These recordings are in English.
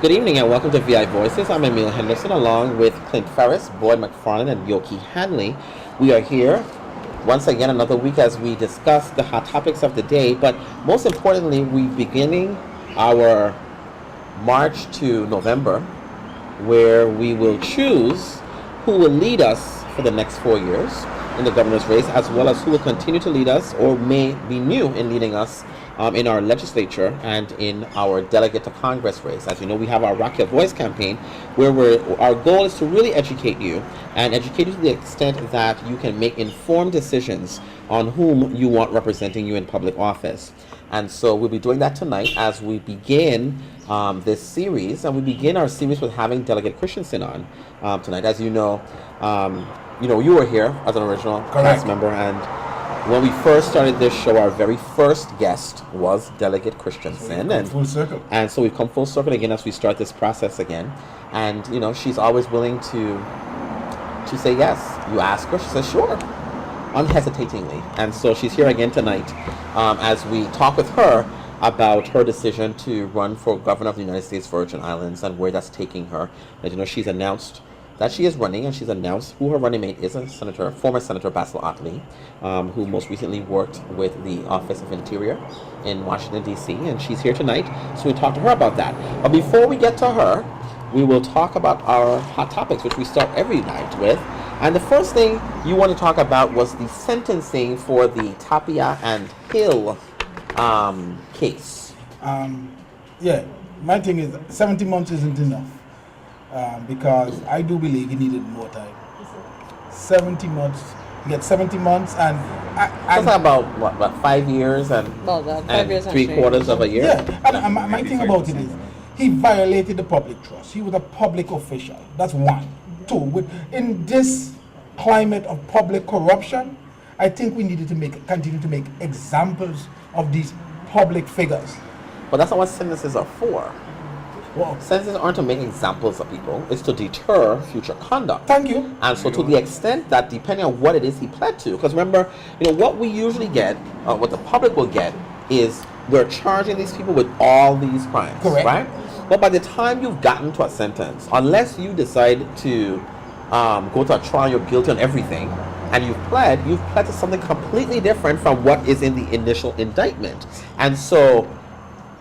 Good evening and welcome to VI Voices. I'm Emile Henderson along with Clint Ferris, Boyd McFarlane, and Yoki Hanley. We are here once again another week as we discuss the hot topics of the day, but most importantly, we're beginning our March to November where we will choose who will lead us for the next 4 years in the governor's race, as well as who will continue to lead us or may be new in leading us in our legislature and in our delegate to Congress race. As you know, we have our Rock Your Voice campaign where our goal is to really educate you and educate you to the extent that you can make informed decisions on whom you want representing you in public office. And so we'll be doing that tonight as we begin this series, and we begin our series with having Delegate Christensen on tonight. As you know, you were here as an original cast member, and when we first started this show, our very first guest was Delegate Christensen, and so we've come full circle again as we start this process again. And she's always willing to say yes. You ask her, she says sure, unhesitatingly. And so she's here again tonight as we talk with her about her decision to run for governor of the United States Virgin Islands and where that's taking her. As she's announced that she is running, and she's announced who her running mate is, former Senator Basil Otley, who most recently worked with the Office of Interior in Washington, D.C., and she's here tonight, so we'll talk to her about that. But before we get to her, we will talk about our hot topics, which we start every night with. And the first thing you want to talk about was the sentencing for the Tapia and Hill case. My thing is 70 months isn't enough. Because I do believe he needed more time. 70 months. You get 70 months, and that's about what 5 years and 5 years and 3/4 of a year. Yeah, and my thing about it is he violated the public trust. He was a public official. That's one. Two, in this climate of public corruption, I think we needed to continue to make examples of these public figures. But that's not what sentences are for. Well, sentences aren't to make examples of people, it's to deter future conduct. Thank you. And so to the extent that depending on what it is he pled to, because remember, what we usually get, what the public will get is we're charging these people with all these crimes. Correct. Right? But by the time you've gotten to a sentence, unless you decide to go to a trial, you're guilty on everything, and you've pled to something completely different from what is in the initial indictment. And so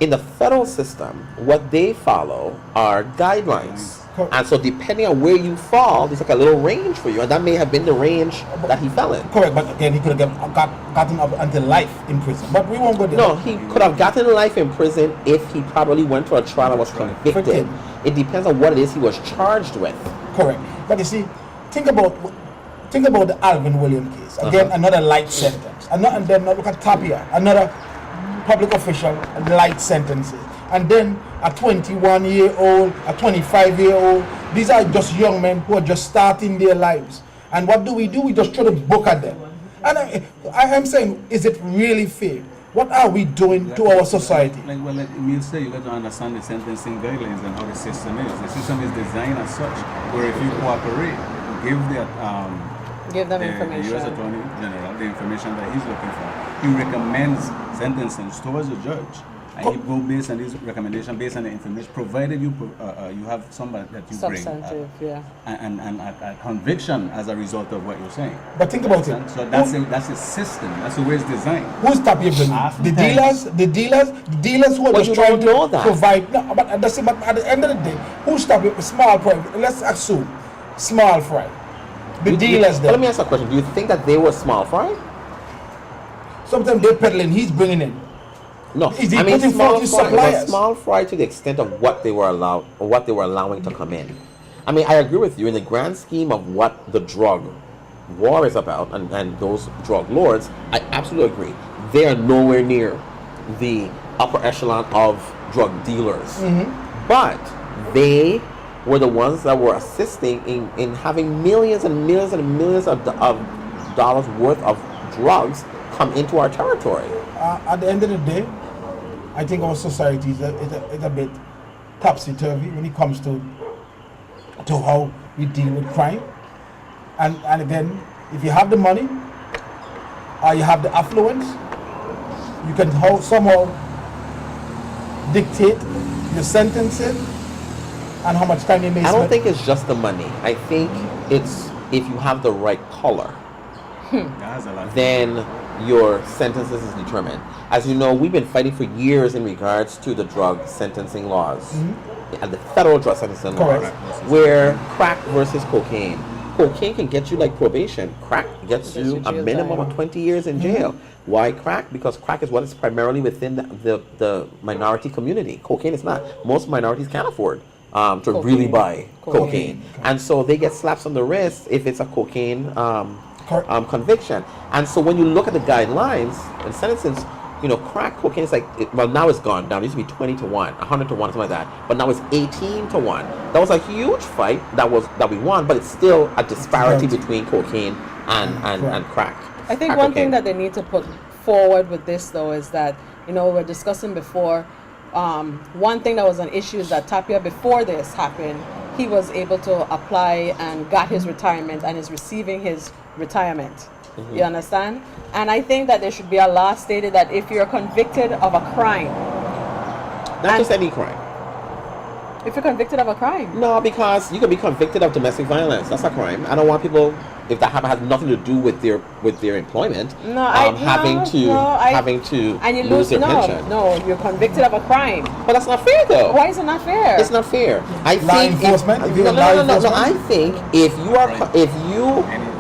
in the federal system, what they follow are guidelines. Correct. And so depending on where you fall, there's like a little range for you, and that may have been the range that he fell in. Correct, but again, he could have gotten up until life in prison. But we won't go there. No, he could have gotten life in prison if he probably went to a trial and was convicted. It depends on what it is he was charged with. Correct. But you see, think about the Alvin Williams case. Again, another light sentence. And then look at Tapia, another public official, light sentences. And then a 21-year-old, a 25-year-old, these are just young men who are just starting their lives. And what do? We just try to book at them. And I am saying, is it really fair? What are we doing to our society? Like Emile said, you got to understand the sentencing guidelines and how the system is. The system is designed as such, where if you cooperate, give them information. The U.S. Attorney General the information that he's looking for. He recommends sentencing towards the judge, and he go based on his recommendation, based on the information, provided you have somebody that you bring, and a conviction as a result of what you're saying. But think about it. So that's a system. That's the way it's designed. Who's Tapia bringing? The dealers who are just trying to provide. No, but at the end of the day, who's Tapia? Small fry. Let's assume small fry. The dealers there. Let me ask a question. Do you think that they were small fry? Sometimes they're peddling, he's bringing in. No, small fry to the extent of what they were allowing to come in. I mean, I agree with you in the grand scheme of what the drug war is about and those drug lords. I absolutely agree. They are nowhere near the upper echelon of drug dealers, but they were the ones that were assisting in having millions and millions and millions of dollars worth of drugs come into our territory. At the end of the day, I think our society is a bit topsy-turvy when it comes to how we deal with crime. And again, if you have the money or you have the affluence, you can somehow dictate your sentences and how much time they may I spend. don't think it's just the money. I think it's if you have the right color, That has a lot. then your sentences is determined. As you know, we've been fighting for years in regards to the drug sentencing laws and the federal drug sentencing laws, Correct. where crack versus cocaine. Cocaine can get you like probation. Crack gets you a jail minimum time. of 20 years in jail. Why crack? Because crack is what is primarily within the minority community. Cocaine is not. Most minorities can't afford to really buy cocaine. And so they get slaps on the wrist if it's a cocaine conviction. And so when you look at the guidelines and sentences, you know, crack cocaine is like, well, now it's gone down. It used to be 20 to 1, 100 to 1, something like that. But now it's 18 to 1. That was a huge fight that we won, but it's still a disparity between cocaine and crack. I think Crack one cocaine. thing that they need to put forward with this, though, is that, you know, we were discussing before, one thing that was an issue is that Tapia, before this happened, he was able to apply and got his retirement and is receiving his retirement. You understand? And I think that there should be a law stated that if you're convicted of a crime, Not just any crime. if you're convicted of a crime, No, because you can be convicted of domestic violence. That's a crime. I don't want people, if that has nothing to do with their employment, having to and you lose their pension. No, you're convicted of a crime. But that's not fair, though. Why is it not fair? It's not fair. I Law think enforcement? If you're no, law no, no, no, no. I enforcement? think if you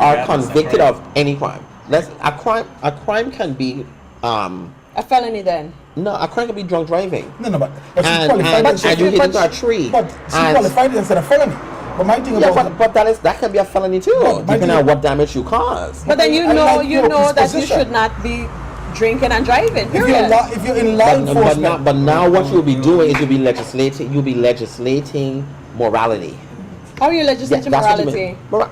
are convicted of any crime, a crime can be a felony then. no, a crime can be drunk driving. No, but she And qualified as you hit but into a tree. But she And- qualified it instead of felony. But my thing Yeah, about but that can be a felony too, But my depending thing- on what damage you cause. But then you I know like your that you disposition. should not be drinking and driving. if you're Period. in law enforcement, But now what you'll be doing is you'll be legislating morality. How are you legislating That's what you morality? mean.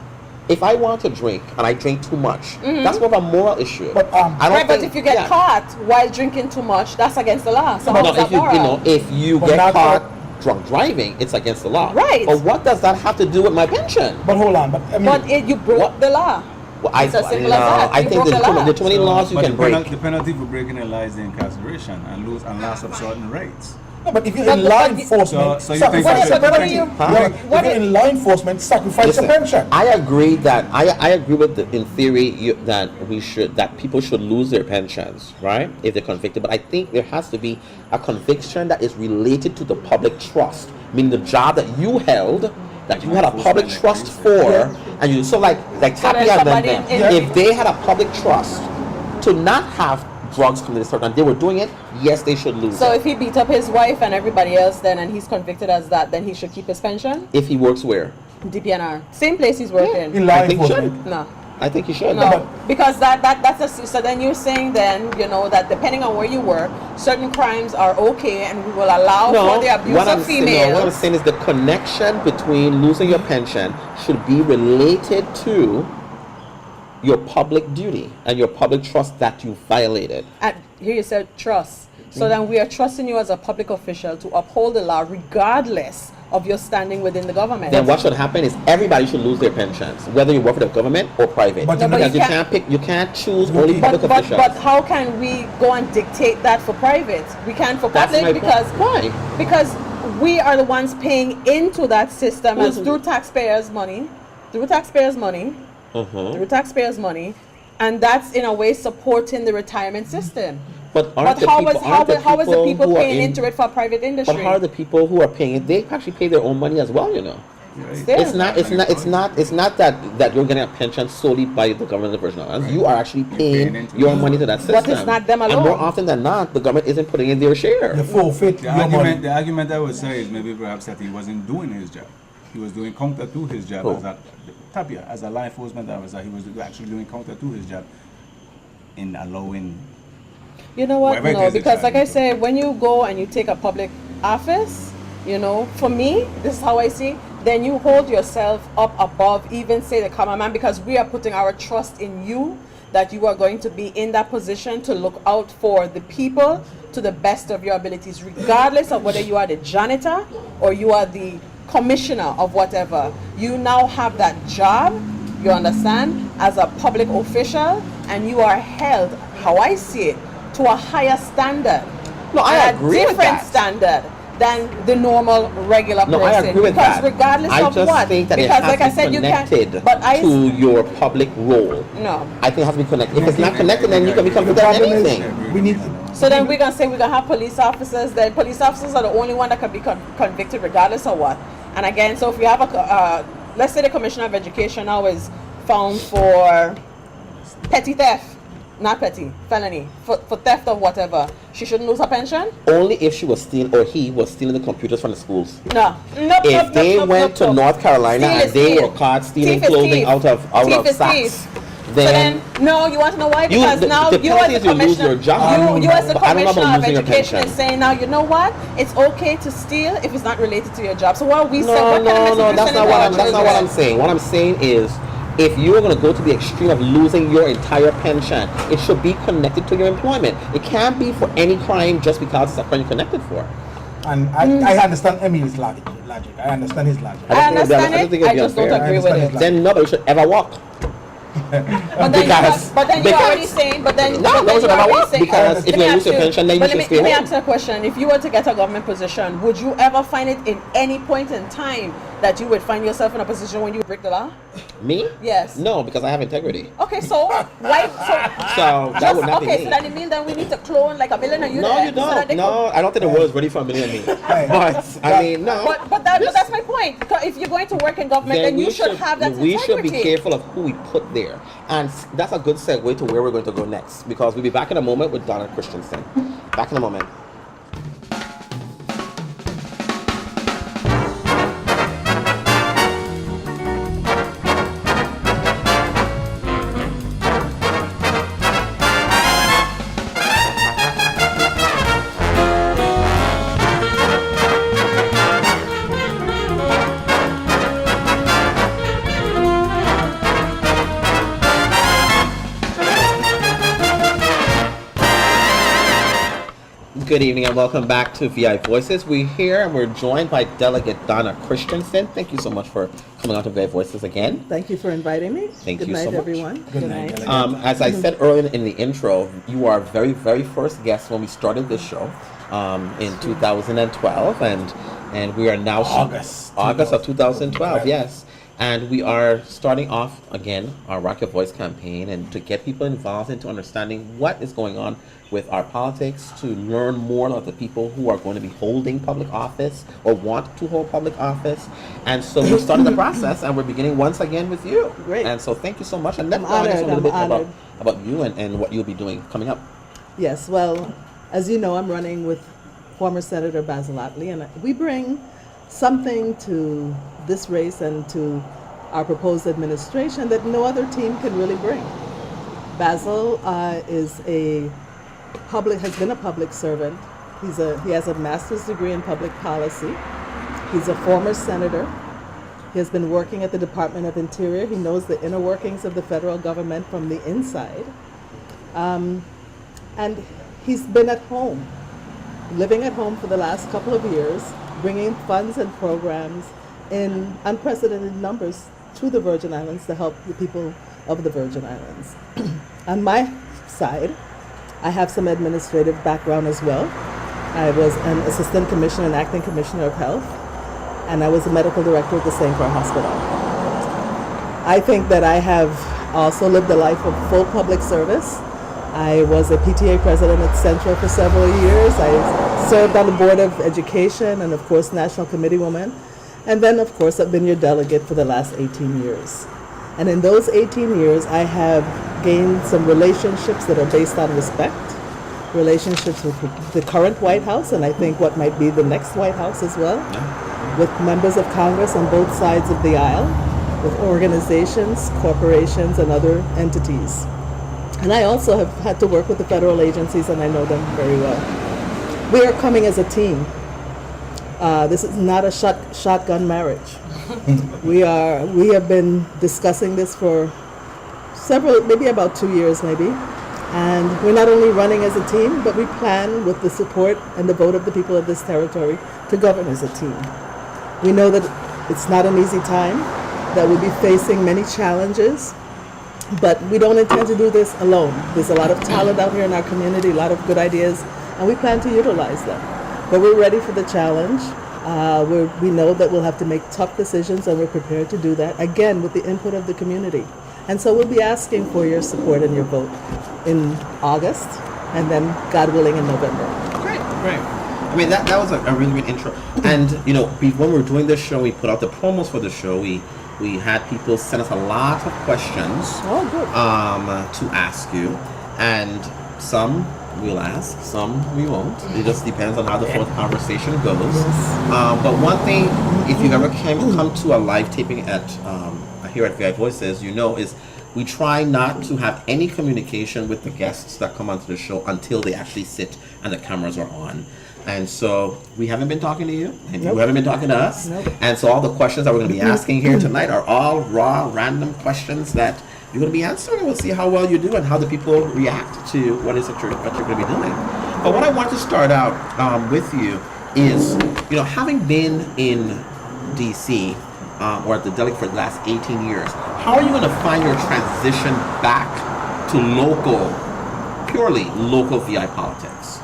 If I want to drink and I drink too much, that's more of a moral issue. But, I don't Right, but think- if you get yeah. caught while drinking too much, that's against the law. So how No, is that if you moral? if you But get not caught for- drunk driving, it's against the law. Right. But what does that have to do with my pension? but hold on, but I mean, But you broke What? the law. Well, It's as simple as that. I You think broke the law. there are too many laws you But can break. The penalty for breaking a law is the incarceration and loss of certain rights. no, but if you're But- in law but- enforcement, So you think sacrifice that your should- what do pension. you- Huh? Yeah, what if you're do- in law enforcement, sacrifice Listen, your pension. I agree that I agree with in theory that people should lose their pensions, right, if they're convicted. But I think there has to be a conviction that is related to the public trust, meaning the job that you held, that you had a public trust for, and you like then Tapia and somebody them. in- If they had a public trust to not have drugs come to the store and they were doing it, yes, they should lose So it. if he beat up his wife and everybody else, then and he's convicted as that, then he should keep his pension. If he works where? DPNR, same place he's working. In law I think enforcement. should. No. I think he should. No, because so then you're saying then, you know, that depending on where you work, certain crimes are okay and we will allow for the abuse what of I'm saying, females. what I'm saying is the connection between losing your pension should be related to your public duty and your public trust that you violated. And here you said trust. So then we are trusting you as a public official to uphold the law regardless of your standing within the government. Then what should happen is everybody should lose their pensions, whether you work for the government or private. But you know- because but you you can't- can't pick, you can't choose only But, public but officials. how can we go and dictate that for private? We can't for That's public my because point. Why? because we are the ones paying into that system as Mhm. through taxpayers' money, through taxpayers' money, and that's in a way supporting the retirement system. But aren't But the how people, is aren't the how is the people who are paying in- into it for private industry? But how are the people who are paying it? They actually pay their own money as well, you know. Still. It's not that you're getting a pension solely by the government version of it. You are actually paying paying into your it. money to that system. But it's not them And alone. more often than not, the government isn't putting in their share. You forfeit The your money. argument I would say is maybe perhaps that he wasn't doing his job. He was doing counter to his job Who? Tapia, as a law enforcement officer, he was actually doing counter to his job in allowing. You know what? Whatever it No, is, because it's like I right. say, when you go and you take a public office, you know, for me, this is how I see, then you hold yourself up above even say the common man, because we are putting our trust in you that you are going to be in that position to look out for the people to the best of your abilities, regardless of whether you are the janitor or you are the commissioner of whatever. You now have that job, you understand, as a public official, and you are held, how I see it, to a higher standard. No, I And agree a with different that. standard than the normal regular No, person. I agree with because that. regardless I of just what, think that because it has like to I be said, you connected can't. But to your public role. No. I think it has to be connected. If it's not connected, then you can become The convicted of problem is, anything. we need. So then we're gonna say we're gonna have police officers. Then police officers are the only one that can be convicted regardless of what. And again, so if you have a, let's say the Commissioner of Education now is found for petty theft, not petty, felony, for theft of whatever, she shouldn't lose her pension? Only if she was stealing or he was stealing the computers from the schools. No. Nope, If nope, they nope, went nope, to nope. North Carolina Steal and is they steal. were caught stealing Thief is clothing thief. out of Thief is sacks, thief. then No, you want to know why? Because the now you as penalty the is you lose commissioner, your job. you as the But I don't know about commissioner of losing your education pension. is saying now, you know what? It's okay to steal if it's not related to your job. So what we say, No, what kind of no, message no, you that's sending not to our that's not what I'm children? saying. What I'm saying is, if you're going to go to the extreme of losing your entire pension, it should be connected to your employment. It can't be for any crime just because it's a crime you're connected for. And I understand Emile's logic. I understand his logic. I understand it, I just don't unfair. agree with it. Then nobody should ever walk. But then you're because- already saying, but then No, but should you're never already walk, saying, because if let you me lose your ask pension, then you but should let stay me home. ask you a question. If you were to get a government position, would you ever find it in any point in time that you would find yourself in a position when you break the law? Me? Yes. No, because I have integrity. Okay, so why? So that would not be okay, me. so that it means that we need to clone like a millionaire. No, you don't. No, I don't think the world is ready for a million me. But I mean, no. But that's my point. Because if you're going to work in government, then you should have that we integrity. should be careful of who we put there, and that's a good segue to where we're going to go next, because we'll be back in a moment with Donna Christensen. Back in a moment. Good evening and welcome back to VI Voices. We're here and we're joined by Delegate Donna Christensen. Thank you so much for coming out to VI Voices again. Thank you for inviting me. Thank Good you night, so much. everyone. Good night, Delegate. As I said earlier in the intro, you are our very, very first guest when we started this show in 2012, and we are now August of 2012. Yes. And we are starting off again our Rock Your Voice campaign, and to get people involved into understanding what is going on with our politics, to learn more about the people who are going to be holding public office or want to hold public office. And so we're starting the process, and we're beginning once again with you. Great. And so thank you so much. And let's I'm go on just a honored, little I'm bit honored. about you and what you'll be doing coming up. Yes, well, as you know, I'm running with former Senator Basil Otley, and we bring something to this race and to our proposed administration that no other team can really bring. Basil has been a public servant. He has a master's degree in public policy. He's a former senator. He has been working at the Department of Interior. He knows the inner workings of the federal government from the inside. And he's been at home, living at home for the last couple of years, bringing funds and programs in unprecedented numbers to the Virgin Islands to help the people of the Virgin Islands. On my side, I have some administrative background as well. I was an assistant commissioner and acting commissioner of health, and I was a medical director at the St. Croix Hospital. I think that I have also lived a life of full public service. I was a PTA president at Central for several years. I served on the Board of Education and, of course, National Committee Woman. And then, of course, I've been your delegate for the last 18 years. And in those 18 years, I have gained some relationships that are based on respect, relationships with the current White House, and I think what might be the next White House as well, with members of Congress on both sides of the aisle, with organizations, corporations, and other entities. And I also have had to work with the federal agencies, and I know them very well. We are coming as a team. This is not a shotgun marriage. We have been discussing this for maybe about 2 years maybe. And we're not only running as a team, but we plan with the support and the vote of the people of this territory to govern as a team. We know that it's not an easy time, that we'll be facing many challenges, but we don't intend to do this alone. There's a lot of talent out here in our community, a lot of good ideas, and we plan to utilize them. But we're ready for the challenge. We know that we'll have to make tough decisions, and we're prepared to do that, again, with the input of the community. And so we'll be asking for your support and your vote in August, and then, God willing, in November. Great. I mean, that was a really good intro. And, you know, when we were doing this show, we put out the promos for the show. We had people send us a lot of questions to ask you. And some we'll ask, some we won't. It just depends on how the fourth conversation goes. Yes. But one thing, if you've ever come to a live taping at here at VI Voices, you know, is we try not to have any communication with the guests that come onto the show until they actually sit and the cameras are on. And so we haven't been talking to you, and you haven't been talking to us. And so all the questions that we're going to be asking here tonight are all raw, random questions that you're going to be answering. We'll see how well you do and how the people react to what you're going to be doing. But what I want to start out with you is, you know, having been in D.C., or at the delegate for the last 18 years, how are you going to find your transition back to purely local VI politics?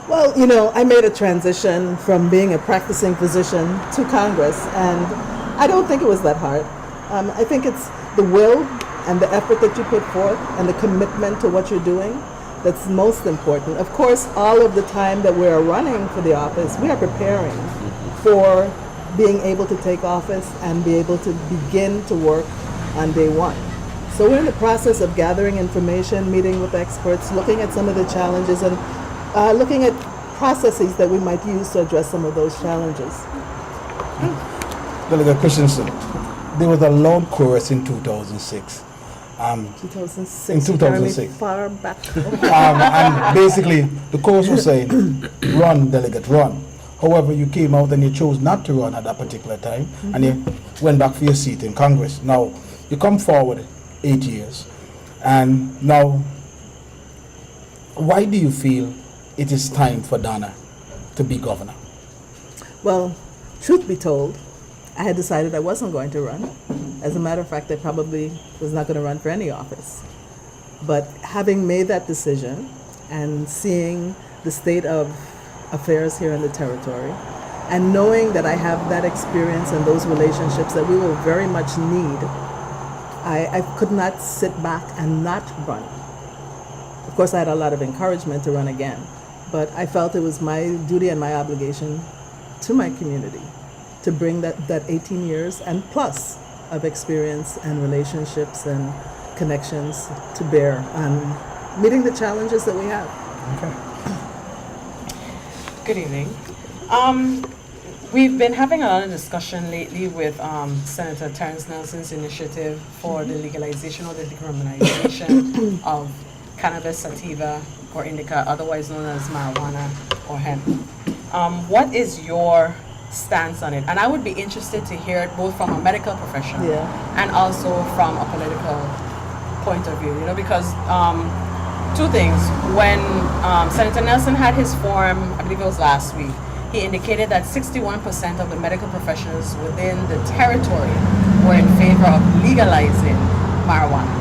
Well, you know, I made a transition from being a practicing physician to Congress, and I don't think it was that hard. I think it's the will and the effort that you put forth and the commitment to what you're doing that's most important. Of course, all of the time that we're running for the office, we are preparing for being able to take office and be able to begin to work on day one. So we're in the process of gathering information, meeting with experts, looking at some of the challenges, and looking at processes that we might use to address some of those challenges. Delegate Christensen, there was a loud chorus in 2006. 2006. In 2006. Far back. And basically, the chorus was saying, "Run, delegate, run." However, you came out and you chose not to run at that particular time, and you went back for your seat in Congress. Now, you come forward 8 years, and now, why do you feel it is time for Donna to be governor? Well, truth be told, I had decided I wasn't going to run. As a matter of fact, I probably was not going to run for any office. But having made that decision and seeing the state of affairs here in the territory, and knowing that I have that experience and those relationships that we will very much need, I could not sit back and not run. Of course, I had a lot of encouragement to run again, but I felt it was my duty and my obligation to my community to bring that 18 years and plus of experience and relationships and connections to bear on meeting the challenges that we have. Okay. Good evening. We've been having a lot of discussion lately with Senator Terrence Nelson's initiative for the legalization or the decriminalization of cannabis sativa or indica, otherwise known as marijuana or hemp. What is your stance on it? And I would be interested to hear it both from a medical professional and also from a political point of view, you know, because two things. When Senator Nelson had his forum, I believe it was last week, he indicated that 61% of the medical professionals within the territory were in favor of legalizing marijuana.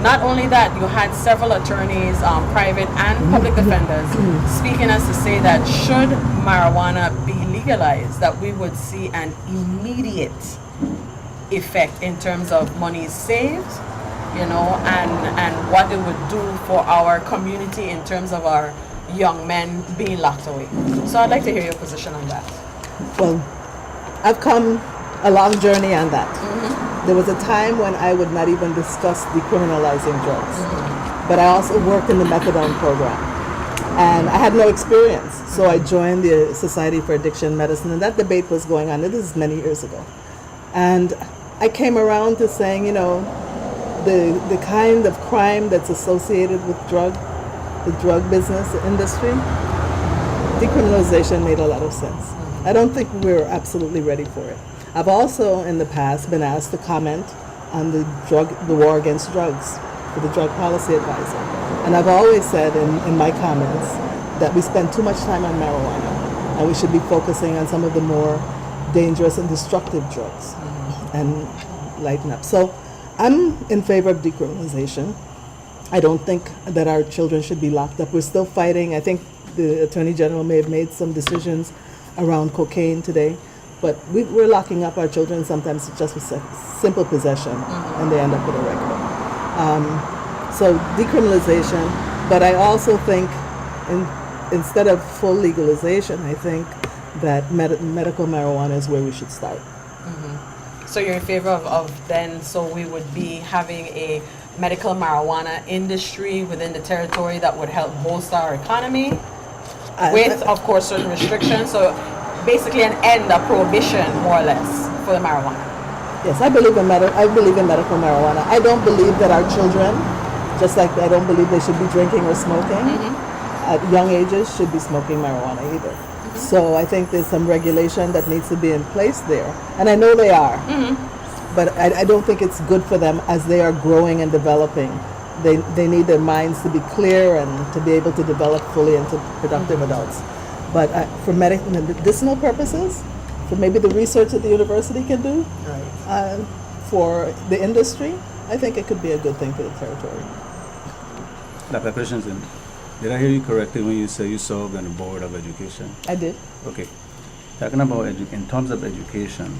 Not only that, you had several attorneys, private and public defenders, speaking as to say that should marijuana be legalized, that we would see an immediate effect in terms of money saved, you know, and what it would do for our community in terms of our young men being locked away. So I'd like to hear your position on that. Well, I've come a long journey on that. There was a time when I would not even discuss decriminalizing drugs, but I also worked in the methadone program, and I had no experience, so I joined the Society for Addiction Medicine, and that debate was going on. This is many years ago, and I came around to saying, you know, the kind of crime that's associated with the drug business industry, decriminalization made a lot of sense. I don't think we're absolutely ready for it. I've also in the past been asked to comment on the war against drugs for the drug policy advisor. And I've always said in my comments that we spend too much time on marijuana and we should be focusing on some of the more dangerous and destructive drugs and lighten up. So I'm in favor of decriminalization. I don't think that our children should be locked up. We're still fighting. I think the Attorney General may have made some decisions around cocaine today, but we're locking up our children sometimes just with simple possession, and they end up with a record. So decriminalization, but I also think instead of full legalization, I think that medical marijuana is where we should start. So you're in favor of then, so we would be having a medical marijuana industry within the territory that would help bolster our economy with, of course, certain restrictions. So basically an end of prohibition, more or less, for the marijuana. Yes, I believe in medical marijuana. I don't believe that our children, just like I don't believe they should be drinking or smoking at young ages, should be smoking marijuana either. So I think there's some regulation that needs to be in place there, and I know they are. But I don't think it's good for them as they are growing and developing. They need their minds to be clear and to be able to develop fully into productive adults. But for medicinal purposes, for maybe the research that the university can do, for the industry, I think it could be a good thing for the territory. Dr. Christensen, did I hear you correctly when you say you served on the Board of Education? I did. Okay. Talking about in terms of education,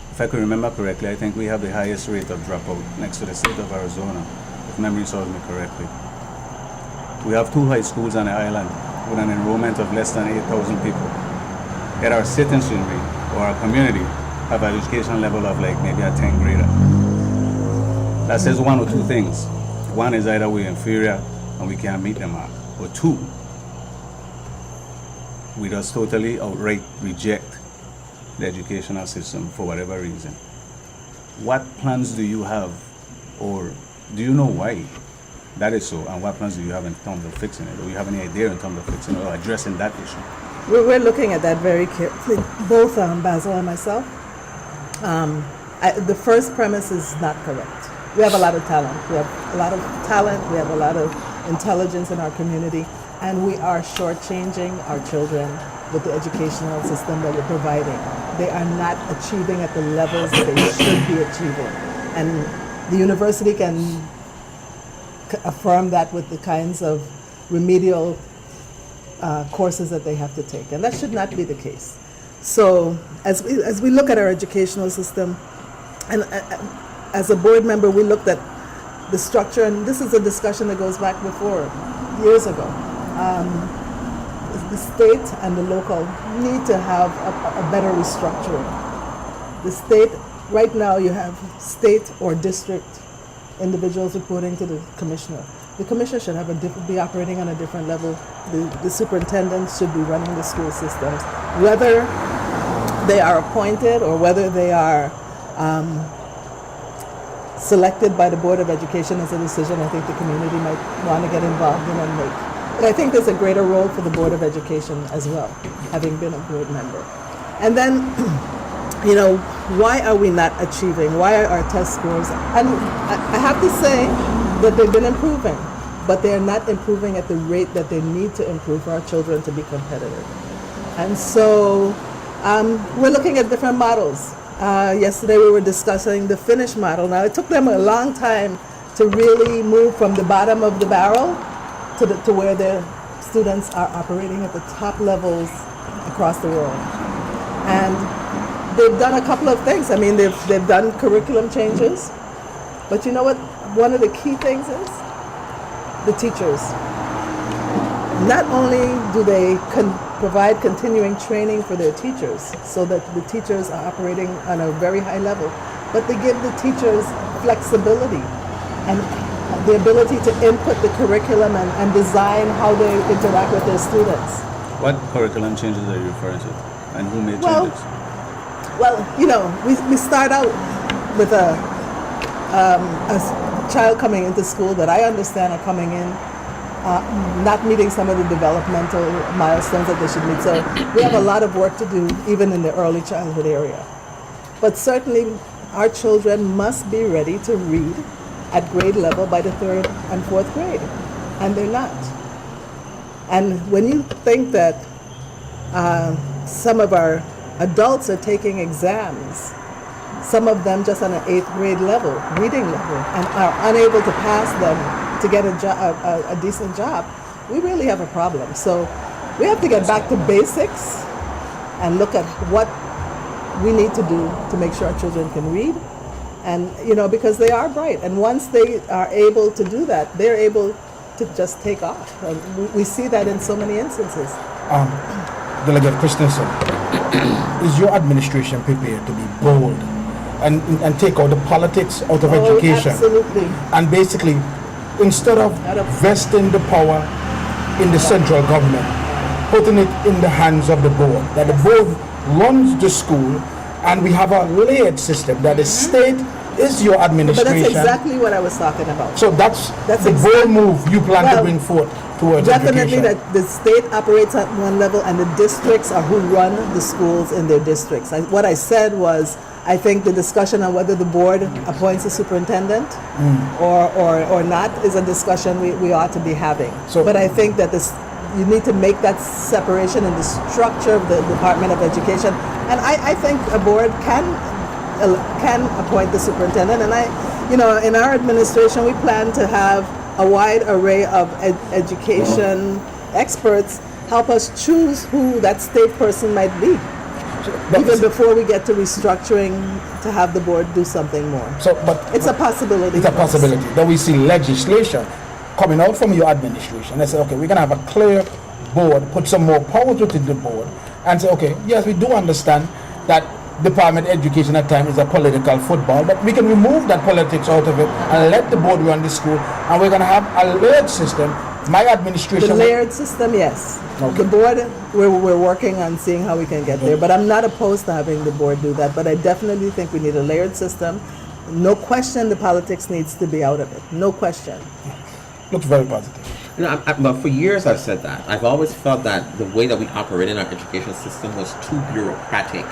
if I could remember correctly, I think we have the highest rate of dropout next to the state of Arizona, if memory serves me correctly. We have 2 high schools on the island with an enrollment of less than 8,000 people. Yet our citizenry or our community have an education level of like maybe a 10th grader. That says one or two things. One is either we're inferior and we can't meet the mark, or 2, we just totally outright reject the educational system for whatever reason. What plans do you have, or do you know why that is so, and what plans do you have in terms of fixing it? Do you have any idea in terms of fixing it or addressing that issue? We're looking at that very carefully, both Basil and myself. The first premise is not correct. We have a lot of talent. We have a lot of intelligence in our community, and we are shortchanging our children with the educational system that we're providing. They are not achieving at the levels that they should be achieving. And the university can affirm that with the kinds of remedial courses that they have to take. And that should not be the case. So as we look at our educational system, and as a board member, we looked at the structure, and this is a discussion that goes back before, years ago. The state and the local need to have a better restructuring. The state, right now you have state or district individuals reporting to the commissioner. The commissioner should be operating on a different level. The superintendent should be running the school systems. Whether they are appointed or whether they are selected by the Board of Education as a decision I think the community might want to get involved in and make. But I think there's a greater role for the Board of Education as well, having been a board member. And then, why are we not achieving? Why are our test scores? And I have to say that they've been improving, but they're not improving at the rate that they need to improve for our children to be competitive. And so we're looking at different models. Yesterday we were discussing the Finnish model. Now it took them a long time to really move from the bottom of the barrel to where their students are operating at the top levels across the world. And they've done a couple of things. I mean, they've done curriculum changes, but you know what? One of the key things is the teachers. Not only do they provide continuing training for their teachers so that the teachers are operating on a very high level, but they give the teachers flexibility and the ability to input the curriculum and design how they interact with their students. What curriculum changes are you referring to, and who made changes? Well, we start out with a child coming into school that I understand are coming in not meeting some of the developmental milestones that they should meet. So we have a lot of work to do even in the early childhood area. But certainly our children must be ready to read at grade level by the 3rd and 4th grade, and they're not. And when you think that some of our adults are taking exams, some of them just on an 8th grade level, reading level, and are unable to pass them to get a decent job, we really have a problem. So we have to get back to basics and look at what we need to do to make sure our children can read. And, because they are bright. And once they are able to do that, they're able to just take off. And we see that in so many instances. Delegate Christensen, is your administration prepared to be bold and take out the politics out of education? Absolutely. And basically, instead of vesting the power in the central government, putting it in the hands of the board, that the board runs the school, and we have a layered system that the state is your administration. But that's exactly what I was talking about. So that's the bold move you plan to bring forth towards definitely education. That the state operates at one level and the districts are who run the schools in their districts. What I said was, I think the discussion on whether the board appoints a superintendent or not is a discussion we ought to be having. But I think that you need to make that separation in the structure of the Department of Education. And I think a board can appoint the superintendent. And in our administration, we plan to have a wide array of education experts help us choose who that state person might be. Even before we get to restructuring to have the board do something more. But it's a possibility. It's a possibility that we see legislation coming out from your administration. They say, okay, we're going to have a clear board, put some more power to the board, and say, okay, yes, we do understand that Department of Education at times is a political football, but we can remove that politics out of it and let the board run the school, and we're going to have a layered system. My administration... The layered system, yes. Okay. The board, we're working on seeing how we can get there, but I'm not opposed to having the board do that, but I definitely think we need a layered system. No question the politics needs to be out of it. No question. Looks very positive. But for years I've said that. I've always felt that the way that we operate in our education system was too bureaucratic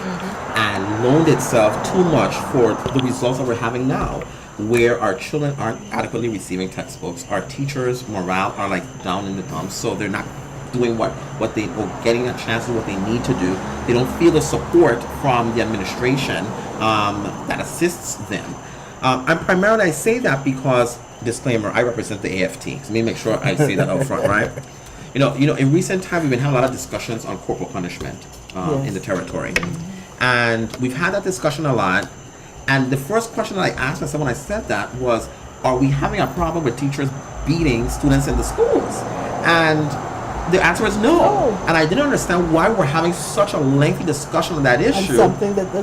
and loaned itself too much for the results that we're having now, where our children aren't adequately receiving textbooks, our teachers' morale are like down in the dumps, so they're not doing what they or getting a chance to do what they need to do. They don't feel the support from the administration that assists them. And primarily I say that because, disclaimer, I represent the AFT. So let me make sure I say that up front, right? In recent time, we've been having a lot of discussions on corporal punishment in the territory. And we've had that discussion a lot. And the first question that I asked myself when I said that was, are we having a problem with teachers beating students in the schools? And the answer is no. And I didn't understand why we're having such a lengthy discussion on that issue. And something that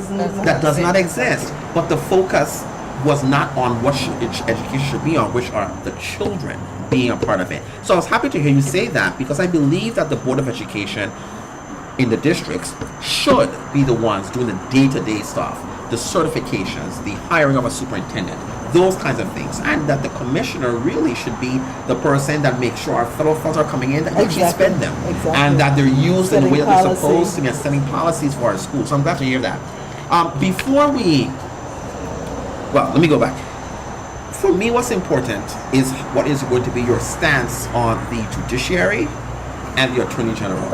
does not exist. But the focus was not on what education should be on, which are the children being a part of it. So I was happy to hear you say that, because I believe that the Board of Education in the districts should be the ones doing the day-to-day stuff, the certifications, the hiring of a superintendent, those kinds of things, and that the commissioner really should be the person that makes sure our federal funds are coming in, that we actually spend them, and that they're used in the way that they're supposed to be, and setting policies for our schools. So I'm glad to hear that. Let me go back. For me, what's important is what is going to be your stance on the judiciary and the attorney general.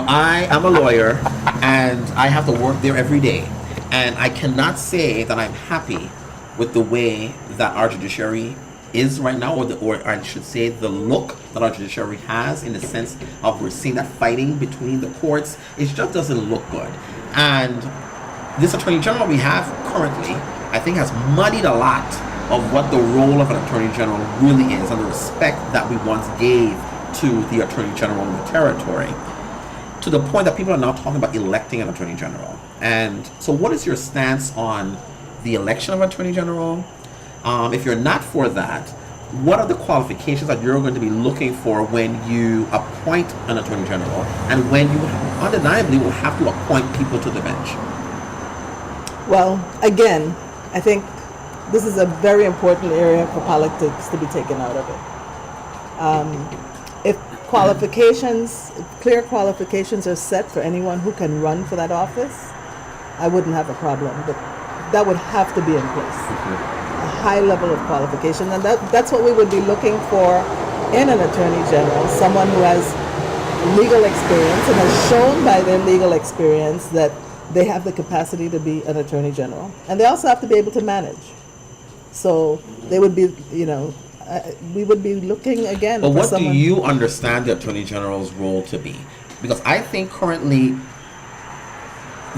I am a lawyer and I have to work there every day. And I cannot say that I'm happy with the way that our judiciary is right now, or I should say the look that our judiciary has, in the sense of we're seeing that fighting between the courts. It just doesn't look good. And this attorney general we have currently, I think, has muddied a lot of what the role of an attorney general really is, and the respect that we once gave to the attorney general in the territory, to the point that people are now talking about electing an attorney general. And so what is your stance on the election of an attorney general? If you're not for that, what are the qualifications that you're going to be looking for when you appoint an attorney general, and when you undeniably will have to appoint people to the bench? Well, again, I think this is a very important area for politics to be taken out of it. If clear qualifications are set for anyone who can run for that office, I wouldn't have a problem, but that would have to be in place. A high level of qualification, and that's what we would be looking for in an attorney general, someone who has legal experience and has shown by their legal experience that they have the capacity to be an attorney general. And they also have to be able to manage. So they would be, we would be looking again But for what someone. do you understand the Attorney General's role to be? Because I think currently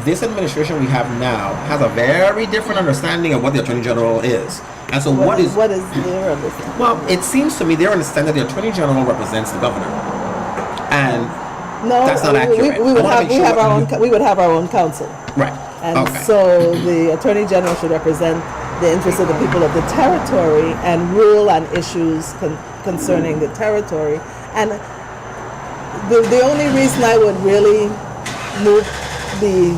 this administration we have now has a very different understanding of what the Attorney General is. And so what is their understanding? well, it seems to me they understand that the Attorney General represents the governor. And No, that's not accurate. we I would wanna have make sure what you- we would have our own counsel. right. And Okay. so the Attorney General should represent the interests of the people of the territory and rule on issues concerning the territory. And the only reason I would really be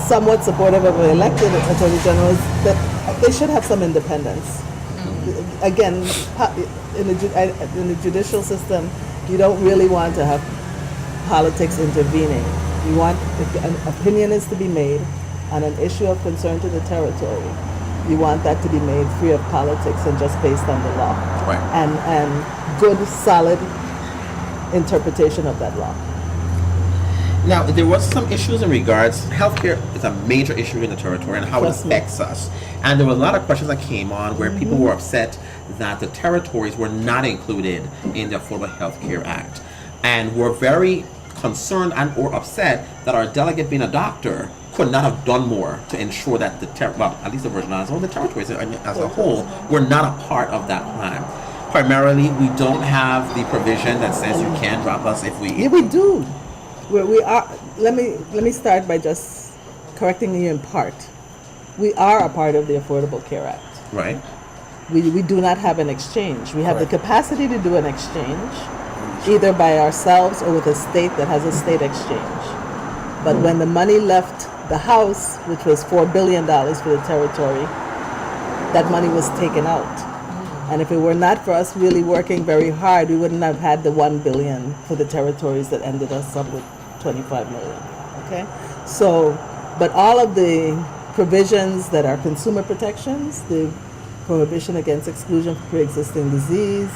somewhat supportive of an elected Attorney General is that they should have some independence. Again, in the judicial system, you don't really want to have politics intervening. You want, if an opinion is to be made on an issue of concern to the territory, you want that to be made free of politics and just based on the law. Right. And good, solid interpretation of that law. Now, there was some issues in regards, healthcare is a major issue in the territory and how Trust it me. affects us. And there were a lot of questions that came on where people were upset that the territories were not included in the Affordable Health Care Act. And were very concerned and or upset that our delegate, being a doctor, could not have done more to ensure that at least the Virgin Islands or the territories as a whole were not a part of that plan. Primarily, we don't have the provision that says you can't drop us if we... Yeah, we do. We are. Let me start by just correcting you in part. We are a part of the Affordable Care Act. Right. We do not have an exchange. We have Correct. the capacity to do an exchange, either by ourselves or with a state that has a state exchange. But when the money left the House, which was $4 billion for the territory, that money was taken out. And if it were not for us really working very hard, we wouldn't have had the $1 billion for the territories that ended us up with $25 million. Okay? So, but all of the provisions that are consumer protections, the prohibition against exclusion for pre-existing disease,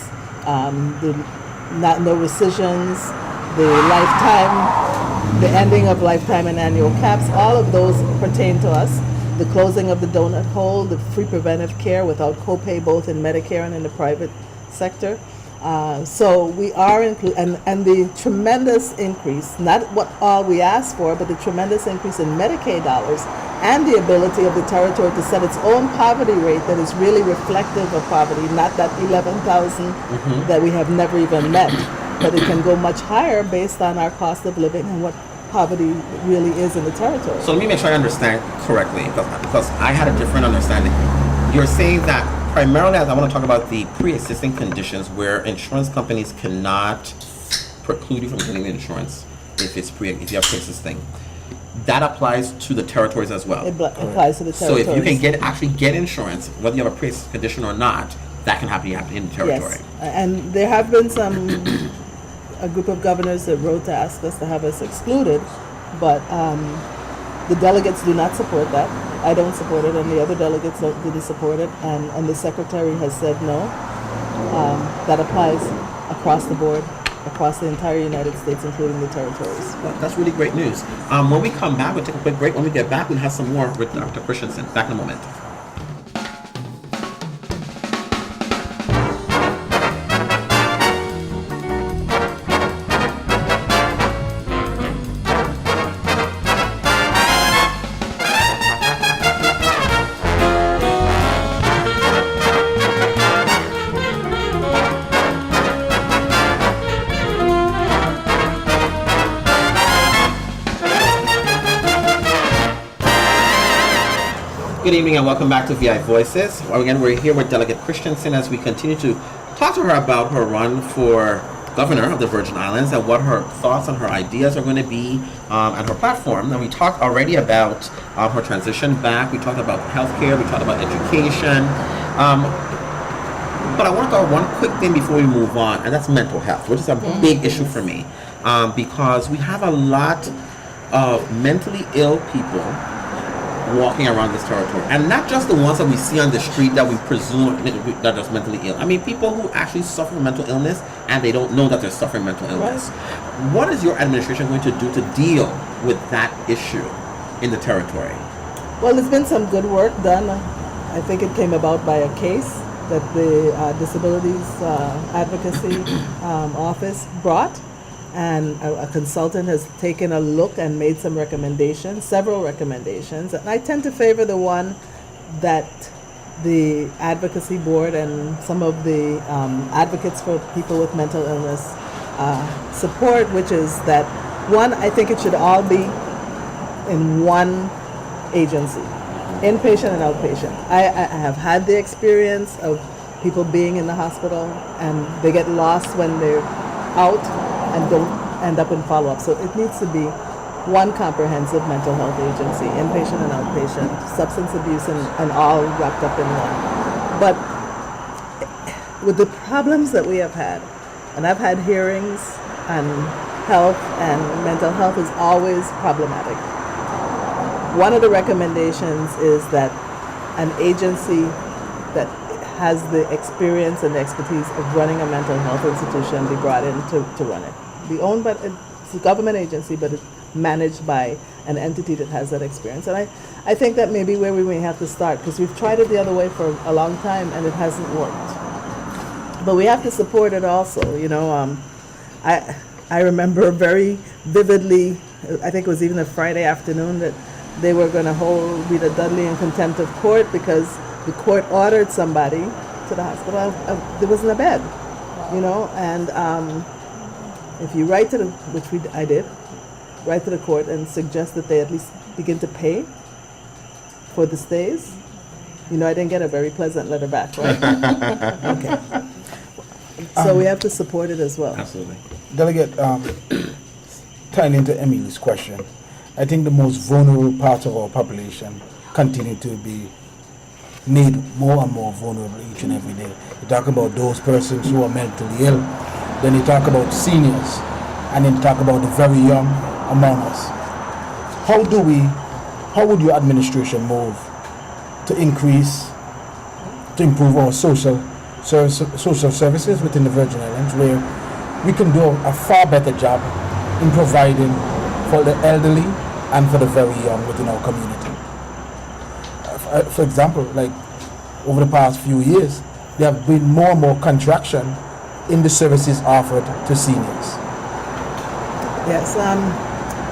no rescissions, the lifetime, the ending of lifetime and annual caps, all of those pertain to us. The closing of the donut hole, the free preventive care without copay, both in Medicare and in the private sector. So we are and the tremendous increase, not what all we asked for, but the tremendous increase in Medicaid dollars and the ability of the territory to set its own poverty rate that is really reflective of poverty, not that 11,000 that we have never even met, but it can go much higher based on our cost of living and what poverty really is in the territory. So let me make sure I understand correctly, because I had a different understanding. You're saying that primarily, as I want to talk about the pre-existing conditions where insurance companies cannot preclude you from getting the insurance if you have pre-existing. That applies to the territories as well. It applies to the So territories. if you can actually get insurance, whether you have a pre-existing condition or not, that can happen in the territory. Yes, and there have been a group of governors that wrote to ask us to have us excluded, but the delegates do not support that. I don't support it, and the other delegates didn't support it, and the secretary has said no. That applies across the board, across the entire United States, including the territories. Well, that's really great news. When we come back, we'll take a quick break. When we get back, we'll have some more with Dr. Christensen. Back in a moment. Good evening and welcome back to VI Voices. Well, again, we're here with Delegate Christensen as we continue to talk to her about her run for governor of the Virgin Islands and what her thoughts and her ideas are going to be and her platform. And we talked already about her transition back. We talked about healthcare. We talked about education. But I want to talk one quick thing before we move on, and that's mental health, which is a big issue for me because we have a lot of mentally ill people walking around this territory, and not just the ones that we see on the street that we presume that are just mentally ill. I mean, people who actually suffer from mental illness and they don't know that they're suffering mental illness. Right. What is your administration going to do to deal with that issue in the territory? Well, there's been some good work done. I think it came about by a case that the Disabilities Advocacy Office brought, and a consultant has taken a look and made some recommendations, several recommendations, and I tend to favor the one that the advocacy board and some of the advocates for people with mental illness support, which is that one, I think it should all be in one agency, inpatient and outpatient. I have had the experience of people being in the hospital and they get lost when they're out and don't end up in follow-up. So it needs to be one comprehensive mental health agency, inpatient and outpatient, substance abuse and all wrapped up in one. But with the problems that we have had, and I've had hearings on health, and mental health is always problematic. One of the recommendations is that an agency that has the experience and expertise of running a mental health institution be brought in to run it. Be owned by, it's a government agency, but it's managed by an entity that has that experience. And I think that may be where we may have to start, because we've tried it the other way for a long time and it hasn't worked. But we have to support it also, you know. I remember very vividly, I think it was even a Friday afternoon, that they were going to hold Rita Dudley in contempt of court because the court ordered somebody to the hospital. There wasn't a bed, you know. And if you write to the, I did, write to the court and suggest that they at least begin to pay for the stays, you know, I didn't get a very pleasant letter back, right? Okay. So we have to support it as well. Absolutely. Delegate, tying into Emile's question, I think the most vulnerable parts of our population continue to be made more and more vulnerable each and every day. You talk about those persons who are mentally ill, then you talk about seniors, and then you talk about the very young among us. How would your administration move to improve our social services within the Virgin Islands, where we can do a far better job in providing for the elderly and for the very young within our community? For example, like over the past few years, there have been more and more contraction in the services offered to seniors. Yes.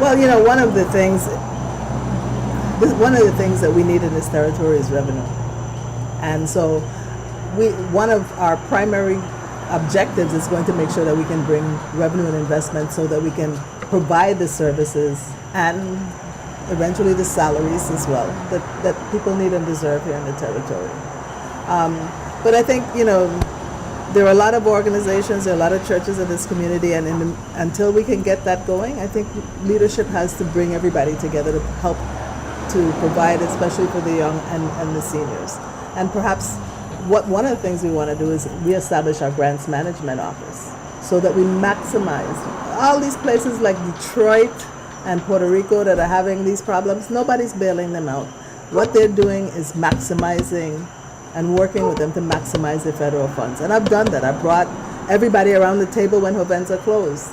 Well, you know, one of the things that we need in this territory is revenue, and so one of our primary objectives is going to make sure that we can bring revenue and investment so that we can provide the services and eventually the salaries as well that people need and deserve here in the territory. But I think, you know, there are a lot of organizations, there are a lot of churches in this community, and until we can get that going, I think leadership has to bring everybody together to help to provide, especially for the young and the seniors. And perhaps one of the things we want to do is reestablish our grants management office so that we maximize all these places like Detroit and Puerto Rico that are having these problems. Nobody's bailing them out. What they're doing is maximizing and working with them to maximize the federal funds. And I've done that. I brought everybody around the table when events are closed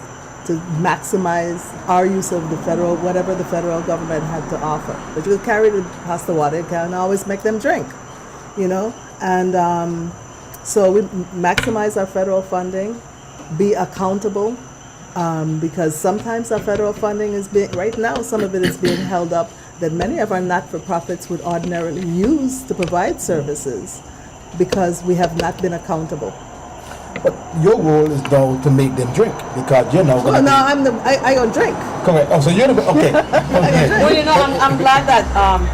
to maximize our use of the federal, whatever the federal government had to offer. But you carry it past the water, you can't always make them drink, you know? And so we maximize our federal funding, be accountable, because sometimes our federal funding is right now, some of it is being held up that many of our not-for-profits would ordinarily use to provide services because we have not been accountable. But your role is though to make them drink, because you're not going to. No, I don't drink. Correct. Oh, so you're the okay. Well, you know, I'm glad that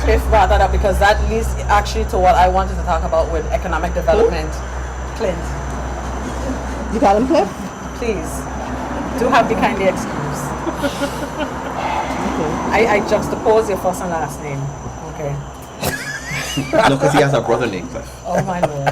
Cliff brought that up, because that leads actually to what I wanted to talk about with economic development. Clint, You call him Cliff? please, do have the kindly excuse. I juxtapose your first and last name. Okay. No, because he has a brother named Cliff. Oh my lord.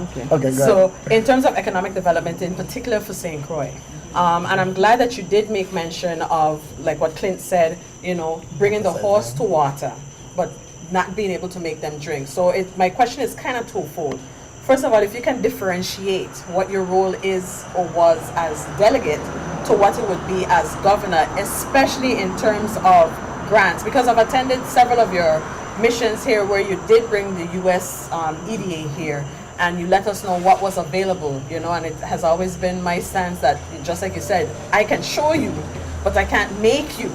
Okay. Okay, go So, in terms of economic development, in particular for St. Croix, and I'm glad that you did make mention of, like what Clint said, you know, bringing the horse to water, but not being able to make them drink. So, my question is kind of twofold. First of all, if you can differentiate what your role is or was as delegate to what it would be as governor, especially in terms of grants, because I've attended several of your missions here where you did bring the U.S. EDA here, and you let us know what was available, and it has always been my stance that, just like you said, I can show you, but I can't make you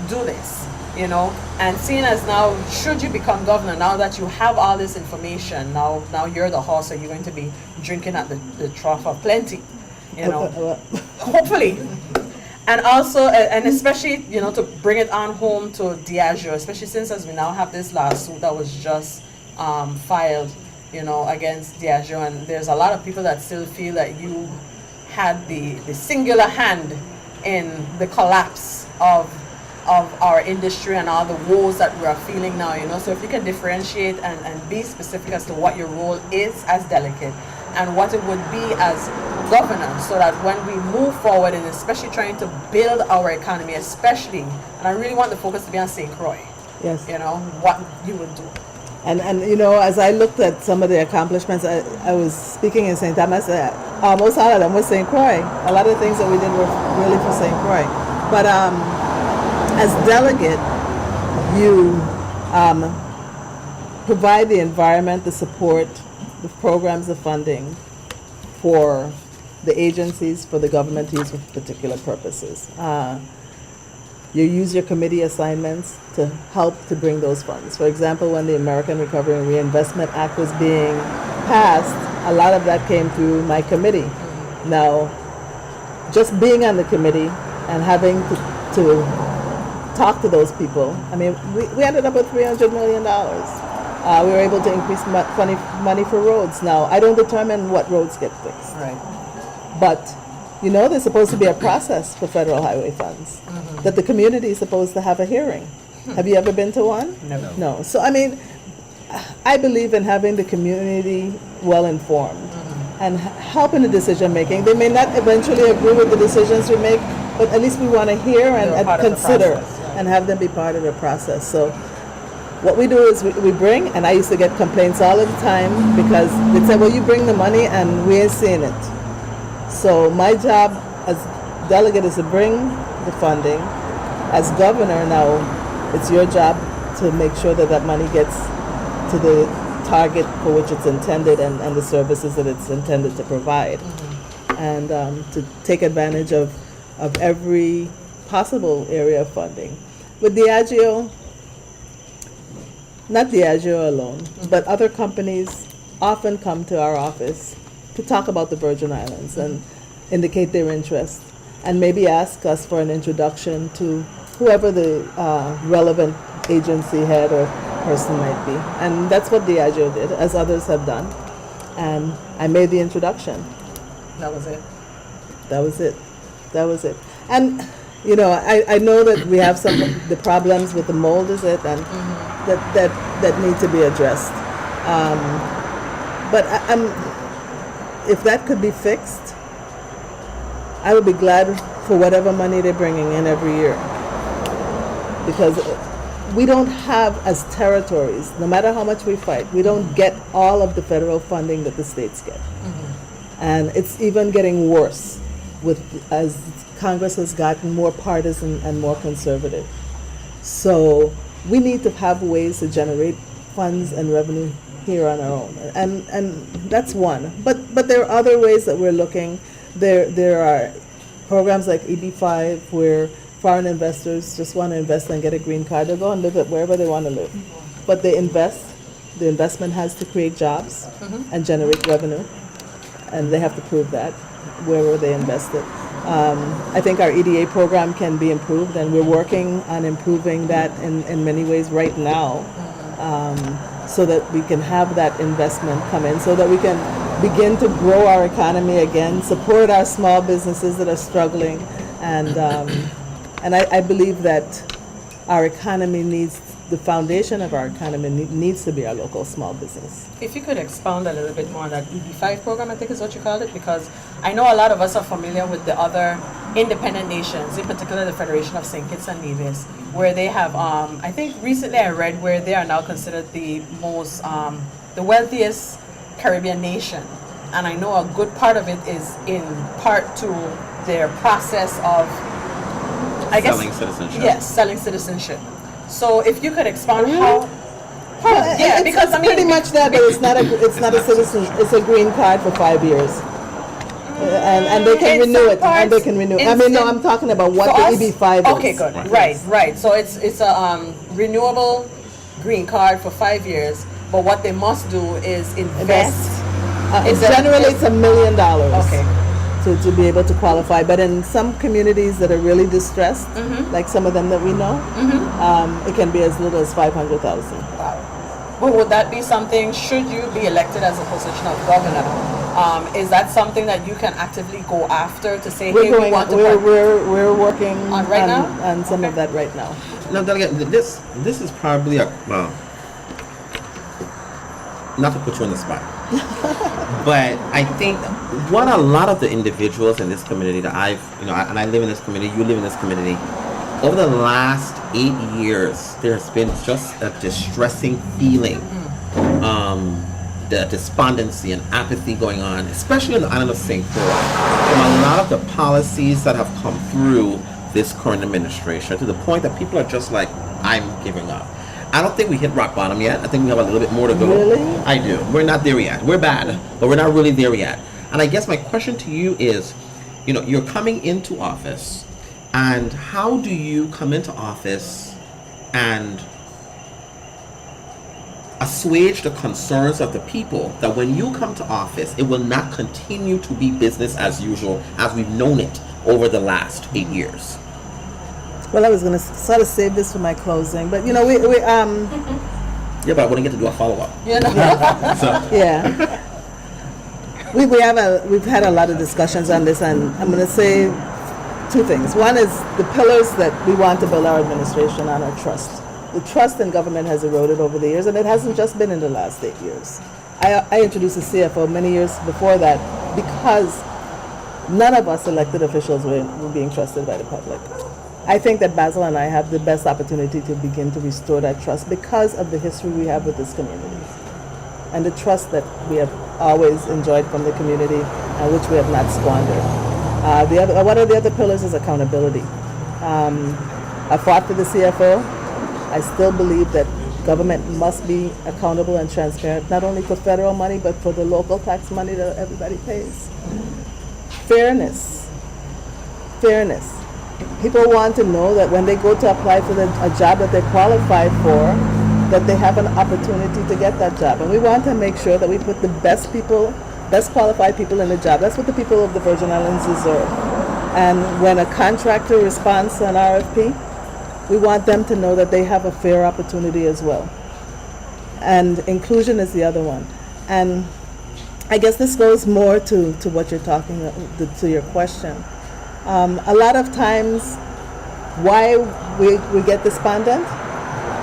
do this, and seeing as now, should you become governor, now that you have all this information, now you're the horse, so you're going to be drinking at the trough of plenty, hopefully. And also, and especially, to bring it on home to Diageo, especially since as we now have this lawsuit that was just filed, against Diageo, and there's a lot of people that still feel that you had the singular hand in the collapse of our industry and all the woes that we're feeling now, So if you can differentiate and be specific as to what your role is as delegate and what it would be as governor, so that when we move forward, and especially trying to build our economy, especially, and I really want the focus to be on St. Croix, Yes. what you would do. And as I looked at some of the accomplishments, I was speaking in St. Thomas, almost all of them was St. Croix. A lot of things that we did were really for St. Croix. But as delegate, you provide the environment, the support, the programs, the funding for the agencies, for the government to use for particular purposes. You use your committee assignments to help to bring those funds. For example, when the American Recovery and Reinvestment Act was being passed, a lot of that came through my committee. Now, just being on the committee and having to talk to those people, I mean, we ended up with $300 million. We were able to increase money for roads. Now, I don't determine what roads get fixed. Right. But, there's supposed to be a process for federal highway funds, that the community is supposed to have a hearing. Have you ever been to one? No. So, I believe in having the community well-informed and help in the decision-making. They may not eventually agree with the decisions we make, but at least we want to hear and consider and have them be part of the process. So what we do is we bring, and I used to get complaints all of the time because they'd say, well, you bring the money and we ain't seeing it. So my job as delegate is to bring the funding. As governor now, it's your job to make sure that that money gets to the target for which it's intended and the services that it's intended to provide. And to take advantage of every possible area of funding. With Diageo, not Diageo alone, but other companies often come to our office to talk about the Virgin Islands and indicate their interest, and maybe ask us for an introduction to whoever the relevant agency head or person might be. And that's what Diageo did, as others have done. And I made the introduction. That was it. That was it. That was it. And I know that we have some of the problems with the mold, is it, and that need to be addressed. But if that could be fixed, I would be glad for whatever money they're bringing in every year. Because we don't have, as territories, no matter how much we fight, we don't get all of the federal funding that the states get. And it's even getting worse as Congress has gotten more partisan and more conservative. So we need to have ways to generate funds and revenue here on our own, and that's one. But there are other ways that we're looking. There are programs like EB5 where foreign investors just want to invest and get a green card. They'll go and live wherever they want to live, but they invest. The investment has to create jobs and generate revenue, and they have to prove that wherever they invested. I think our EDA program can be improved, and we're working on improving that in many ways right now, so that we can have that investment come in, so that we can begin to grow our economy again, support our small businesses that are struggling, and I believe that our economy needs, the foundation of our economy needs to be our local small business. If you could expound a little bit more on that EB5 program, I think is what you called it, because I know a lot of us are familiar with the other independent nations, in particular the Federation of St. Kitts and Nevis, where they have, I think recently I read where they are now considered the most, the wealthiest Caribbean nation. And I know a good part of it is in part to their process of, selling citizenship. Yes, selling citizenship. So if you could expound how Yeah, it's, because it's I mean, pretty much that, but it's not a citizen. It's a green card for 5 years, and they can in renew some it. And they parts- can renew. in- I mean, no, in- I'm talking about what for the us- EB5 is. Okay, good. Right. So it's a renewable green card for 5 years, but what they must do is invest. Is that- Generally, it's $1 million. Okay. To be able to qualify, but in some communities that are really distressed, like some of them that we know, it can be as little as 500,000. Wow. But would that be something, should you be elected as a position of governor, is that something that you can actively go after to say, hey, we want to... We're working On right now? on some of Okay. that right now. Now, Delegate, this is probably a well, not to put you on the spot, but I think what a lot of the individuals in this community that and I live in this community, you live in this community, over the last 8 years, there's been just a distressing feeling, the despondency and apathy going on, especially on the island of St. Croix, from a lot of the policies that have come through this current administration, to the point that people are just like, I'm giving up. I don't think we hit rock bottom yet. I think we have a little bit more to go. Really? I do. We're not there yet. We're bad, but we're not really there yet. And I guess my question to you is, you're coming into office, and how do you come into office and assuage the concerns of the people that when you come to office, it will not continue to be business as usual as we've known it over the last 8 years? Well, I was going to sort of save this for my closing, but we Yeah, but I wouldn't get to do a follow-up. yeah. We've had a lot of discussions on this, and I'm going to say two things. One is the pillars that we want to build our administration on are trust. The trust in government has eroded over the years, and it hasn't just been in the last 8 years. I introduced a CFO many years before that because none of us elected officials were being trusted by the public. I think that Basil and I have the best opportunity to begin to restore that trust because of the history we have with this community and the trust that we have always enjoyed from the community and which we have not squandered. One of the other pillars is accountability. I fought for the CFO. I still believe that government must be accountable and transparent, not only for federal money, but for the local tax money that everybody pays. Fairness. People want to know that when they go to apply for a job that they qualify for, that they have an opportunity to get that job. And we want to make sure that we put the best qualified people in the job. That's what the people of the Virgin Islands deserve. And when a contractor responds to an RFP, we want them to know that they have a fair opportunity as well. And inclusion is the other one. And I guess this goes more to what you're talking, to your question. A lot of times, why we get despondent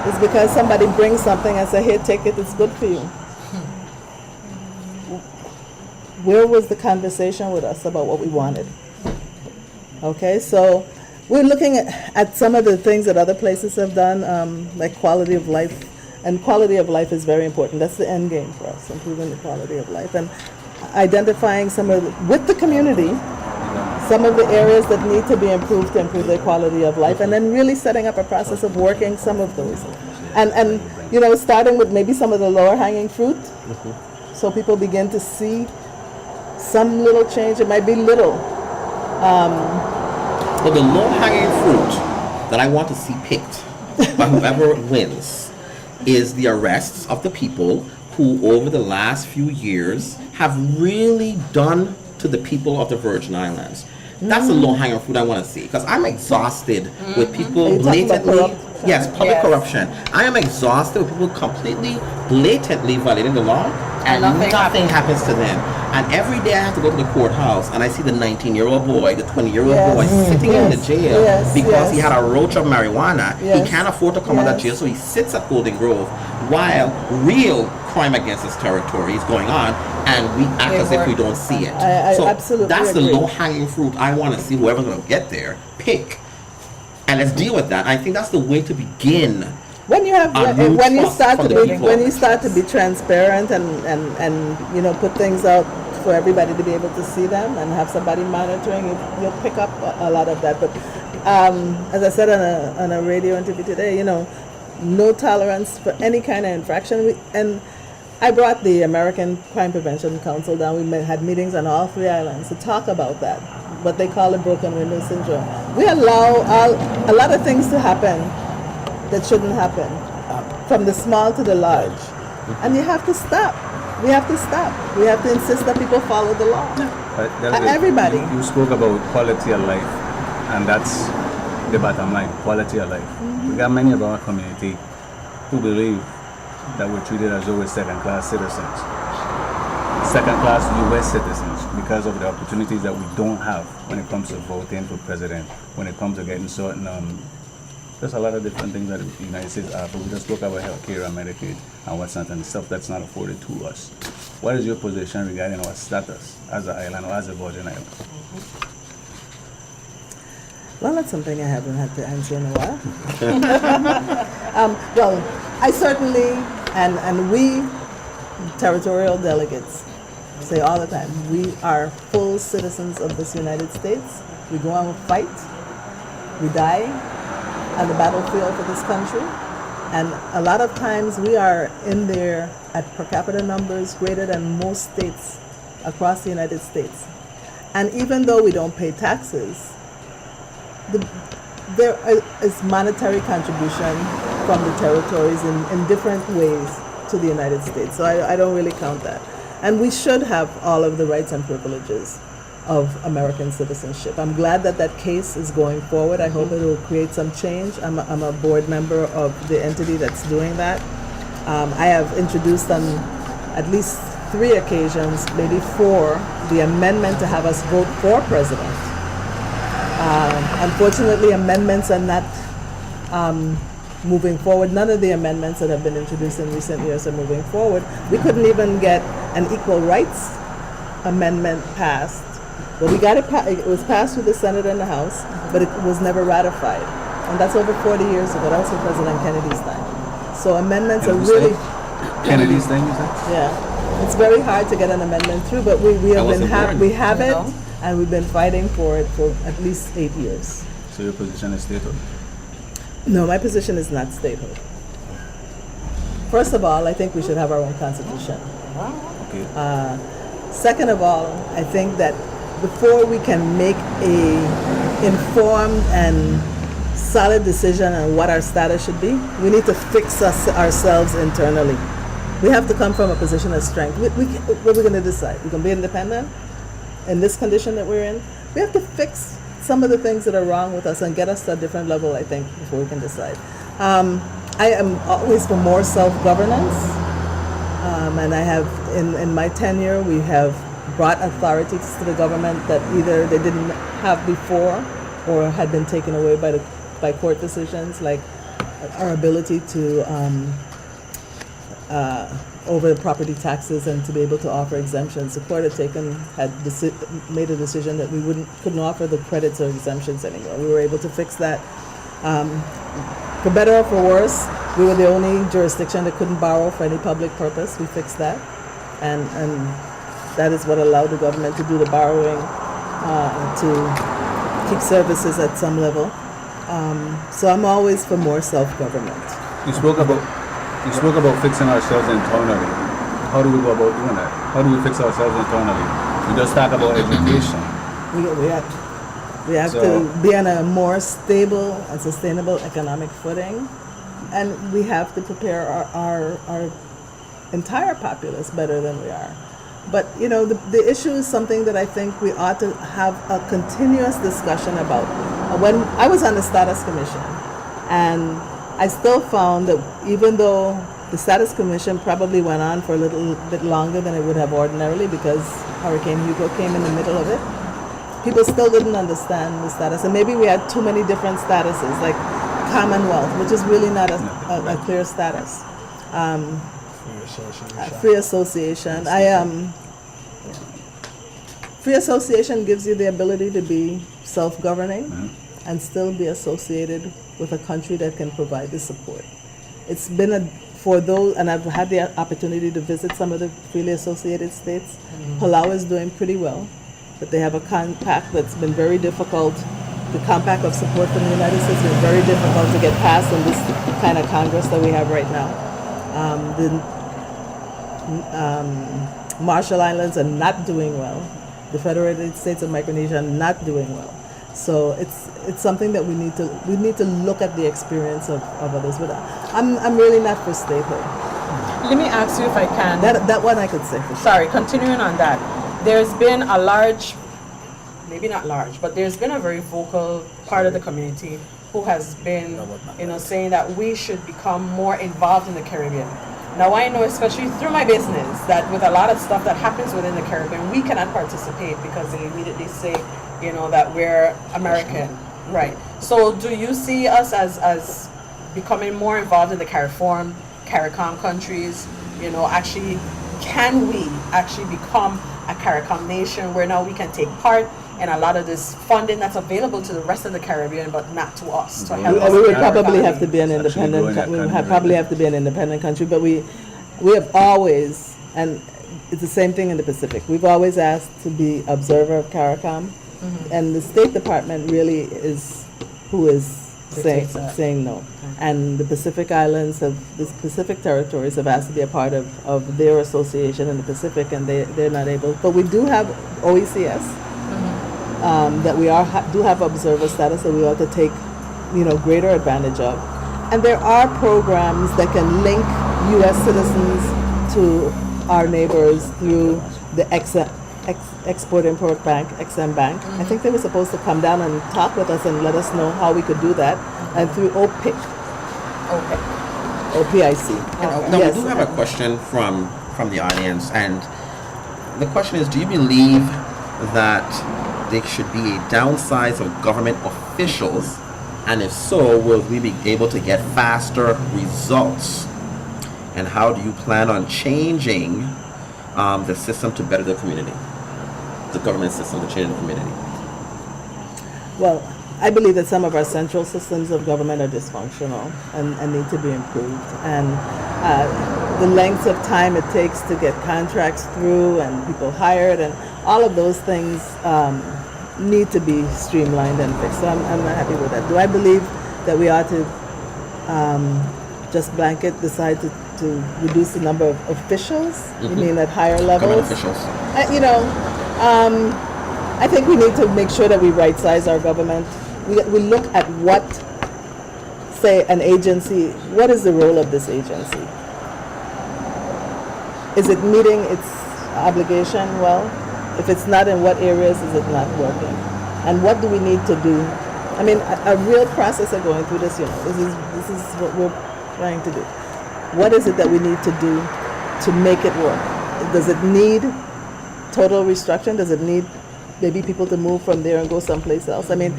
is because somebody brings something and say, "Here, take it. It's good for you." Where was the conversation with us about what we wanted? Okay, so we're looking at some of the things that other places have done, like quality of life, and quality of life is very important. That's the end game for us, improving the quality of life and identifying with the community, some of the areas that need to be improved to improve their quality of life, and then really setting up a process of working some of those. And starting with maybe some of the lower hanging fruit, so people begin to see some little change. It might be little. But the low hanging fruit that I want to see picked by whoever wins is the arrests of the people who over the last few years have really done to the people of the Virgin Islands. That's the low-hanging fruit I want to see, because I'm exhausted with people blatantly, public corruption. I am exhausted with people completely, blatantly violating the law, and nothing happens to them. And every day I have to go to the courthouse, and I see the 19-year-old boy, the 20-year-old boy sitting in the jail because he had a roach of marijuana. He can't afford to come out of jail, so he sits at Golden Grove while real crime against his territory is going on, and we act as if we don't see it. I absolutely that's agree. the low-hanging fruit I want to see whoever's going to get there pick, and let's deal with that. I think that's the way to begin. When you start to be transparent and put things out for everybody to be able to see them and have somebody monitoring, you'll pick up a lot of that. But as I said on a radio interview today, no tolerance for any kind of infraction. And I brought the American Crime Prevention Council down. We had meetings on all 3 islands to talk about that, what they call the broken window syndrome. We allow a lot of things to happen that shouldn't happen, from the small to the large. And you have to stop. We have to stop. We have to insist that people follow the law. Everybody. You spoke about quality of life, and that's the bottom line, quality of life. We got many of our community who believe that we're treated as though we're second-class citizens. Second-class U.S. citizens because of the opportunities that we don't have when it comes to voting for president, when it comes to getting certain, there's a lot of different things that the United States offer. We just spoke about health care and Medicaid and what's not, and stuff that's not afforded to us. What is your position regarding our status as an island or as a Virgin Island? Well, that's something I haven't had to answer in a while. Well, I certainly, and we territorial delegates say all the time, we are full citizens of this United States. We go and fight, we die on the battlefield for this country. And a lot of times we are in there at per capita numbers greater than most states across the United States. And even though we don't pay taxes, there is monetary contribution from the territories in different ways to the United States. So I don't really count that. And we should have all of the rights and privileges of American citizenship. I'm glad that that case is going forward. I hope it will create some change. I'm a board member of the entity that's doing that. I have introduced on at least 3 occasions, maybe 4, the amendment to have us vote for president. Unfortunately, amendments are not moving forward. None of the amendments that have been introduced in recent years are moving forward. We couldn't even get an equal rights amendment passed. Well, we got it. It was passed through the Senate and the House, but it was never ratified, and that's over 40 years ago. That was from President Kennedy's time. So amendments are really Kennedy's thing, you said? Yeah, it's very hard to get an amendment through, but we have it, and we've been fighting for it for at least 8 years. So your position is statehood? No, my position is not statehood. First of all, I think we should have our own constitution. Okay. Second of all, I think that before we can make a informed and solid decision on what our status should be, we need to fix ourselves internally. We have to come from a position of strength. What are we going to decide? We're going to be independent in this condition that we're in? We have to fix some of the things that are wrong with us and get us to a different level, I think, before we can decide. I am always for more self-governance, and I have, in my tenure, we have brought authorities to the government that either they didn't have before or had been taken away by court decisions, like our ability to over the property taxes and to be able to offer exemptions. The court had made a decision that we couldn't offer the credits or exemptions anymore. We were able to fix that. For better or for worse, we were the only jurisdiction that couldn't borrow for any public purpose. We fixed that, and that is what allowed the government to do the borrowing to keep services at some level. So I'm always for more self-government. You spoke about fixing ourselves internally. How do we go about doing that? How do we fix ourselves internally? We just talk about education. We have to be on a more stable and sustainable economic footing, and we have to prepare our entire populace better than we are. But the issue is something that I think we ought to have a continuous discussion about. When I was on the Status Commission, and I still found that even though the Status Commission probably went on for a little bit longer than it would have ordinarily because Hurricane Hugo came in the middle of it, people still didn't understand the status. And maybe we had too many different statuses, like Commonwealth, which is really not a clear status. Free association. Free association gives you the ability to be self-governing and still be associated with a country that can provide the support. It's been for those, and I've had the opportunity to visit some of the freely associated states. Palau is doing pretty well, but they have a compact that's been very difficult. The compact of support from the United States has been very difficult to get passed in this kind of Congress that we have right now. The Marshall Islands are not doing well. The Federated States of Micronesia are not doing well. So it's something that we need to look at the experience of others. But I'm really not for statehood. Let me ask you if I can. That one I could say for sure. Sorry, continuing on that. There's been a large, maybe not large, but there's been a very vocal part of the community who has been, saying that we should become more involved in the Caribbean. Now I know, especially through my business, that with a lot of stuff that happens within the Caribbean, we cannot participate because they immediately say, that we're American, right? So do you see us as becoming more involved in the CARICOM countries? Actually, can we actually become a CARICOM nation where now we can take part in a lot of this funding that's available to the rest of the Caribbean, but not to us? To help us We would in our probably have economy? to be an independent. growing We that would country probably right have to be an independent country, but we have always, and it's the same thing in the Pacific. We've always asked to be observer of CARICOM, and the State Department really is who is saying no. And the Pacific Islands the Pacific territories have asked to be a part of their association in the Pacific, and they're not able. But we do have OECS. That we do have observer status that we ought to take, greater advantage of. And there are programs that can link U.S. citizens to our neighbors through the Export-Import Bank, EXIM Bank. I think they were supposed to come down and talk with us and let us know how we could do that. And through OPIC. OPIC. Now we do have a question from the audience, and the question is, do you believe that there should be a downsize of government officials, and if so, will we be able to get faster results? And how do you plan on changing the system to better the community, the government system to change the community? Well, I believe that some of our central systems of government are dysfunctional and need to be improved. And the length of time it takes to get contracts through and people hired and all of those things need to be streamlined and fixed. So I'm not happy with that. Do I believe that we ought to just blanket decide to reduce the number of officials? You mean at higher levels? Government officials. I think we need to make sure that we right-size our government. We look at what, say, an agency, what is the role of this agency? Is it meeting its obligation well? If it's not, in what areas is it not working? And what do we need to do? I mean, a real process of going through this, this is what we're trying to do. What is it that we need to do to make it work? Does it need total restructuring? Does it need maybe people to move from there and go someplace else? I mean,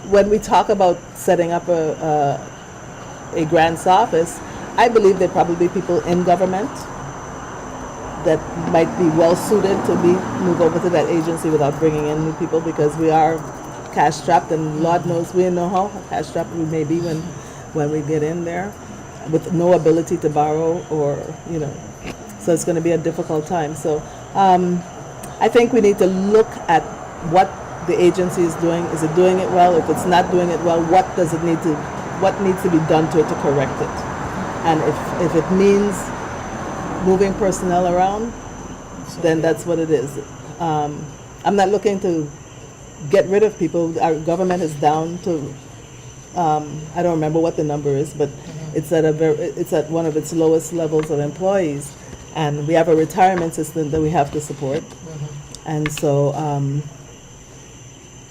when we talk about setting up a grants office, I believe there are probably people in government that might be well suited to move over to that agency without bringing in new people, because we are cash strapped, and Lord knows we know how cash strapped we may be when we get in there, with no ability to borrow so it's going to be a difficult time. So I think we need to look at what the agency is doing. Is it doing it well? If it's not doing it well, what needs to be done to it to correct it? And if it means moving personnel around, then that's what it is. I'm not looking to get rid of people. Our government is down to I don't remember what the number is, but it's at one of its lowest levels of employees, and we have a retirement system that we have to support. And so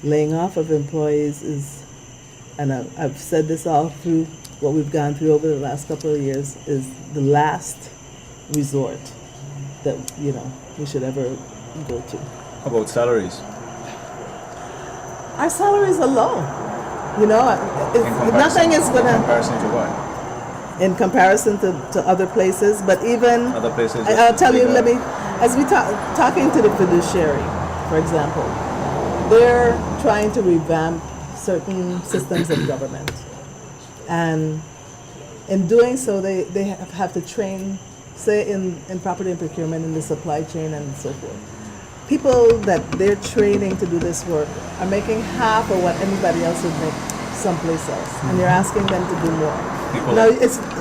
laying off of employees is, and I've said this all through what we've gone through over the last couple of years, is the last resort that we should ever go to. How about salaries? Our salaries are low. Nothing is In gonna, comparison to what? in comparison to other places, but even Other places. I'll tell you. As we talking to the fiduciary, for example, they're trying to revamp certain systems of government, and in doing so, they have to train, say in property and procurement, in the supply chain and so forth. People that they're training to do this work are making half of what anybody else would make. someplace else, and you're asking them to do more. People- Now,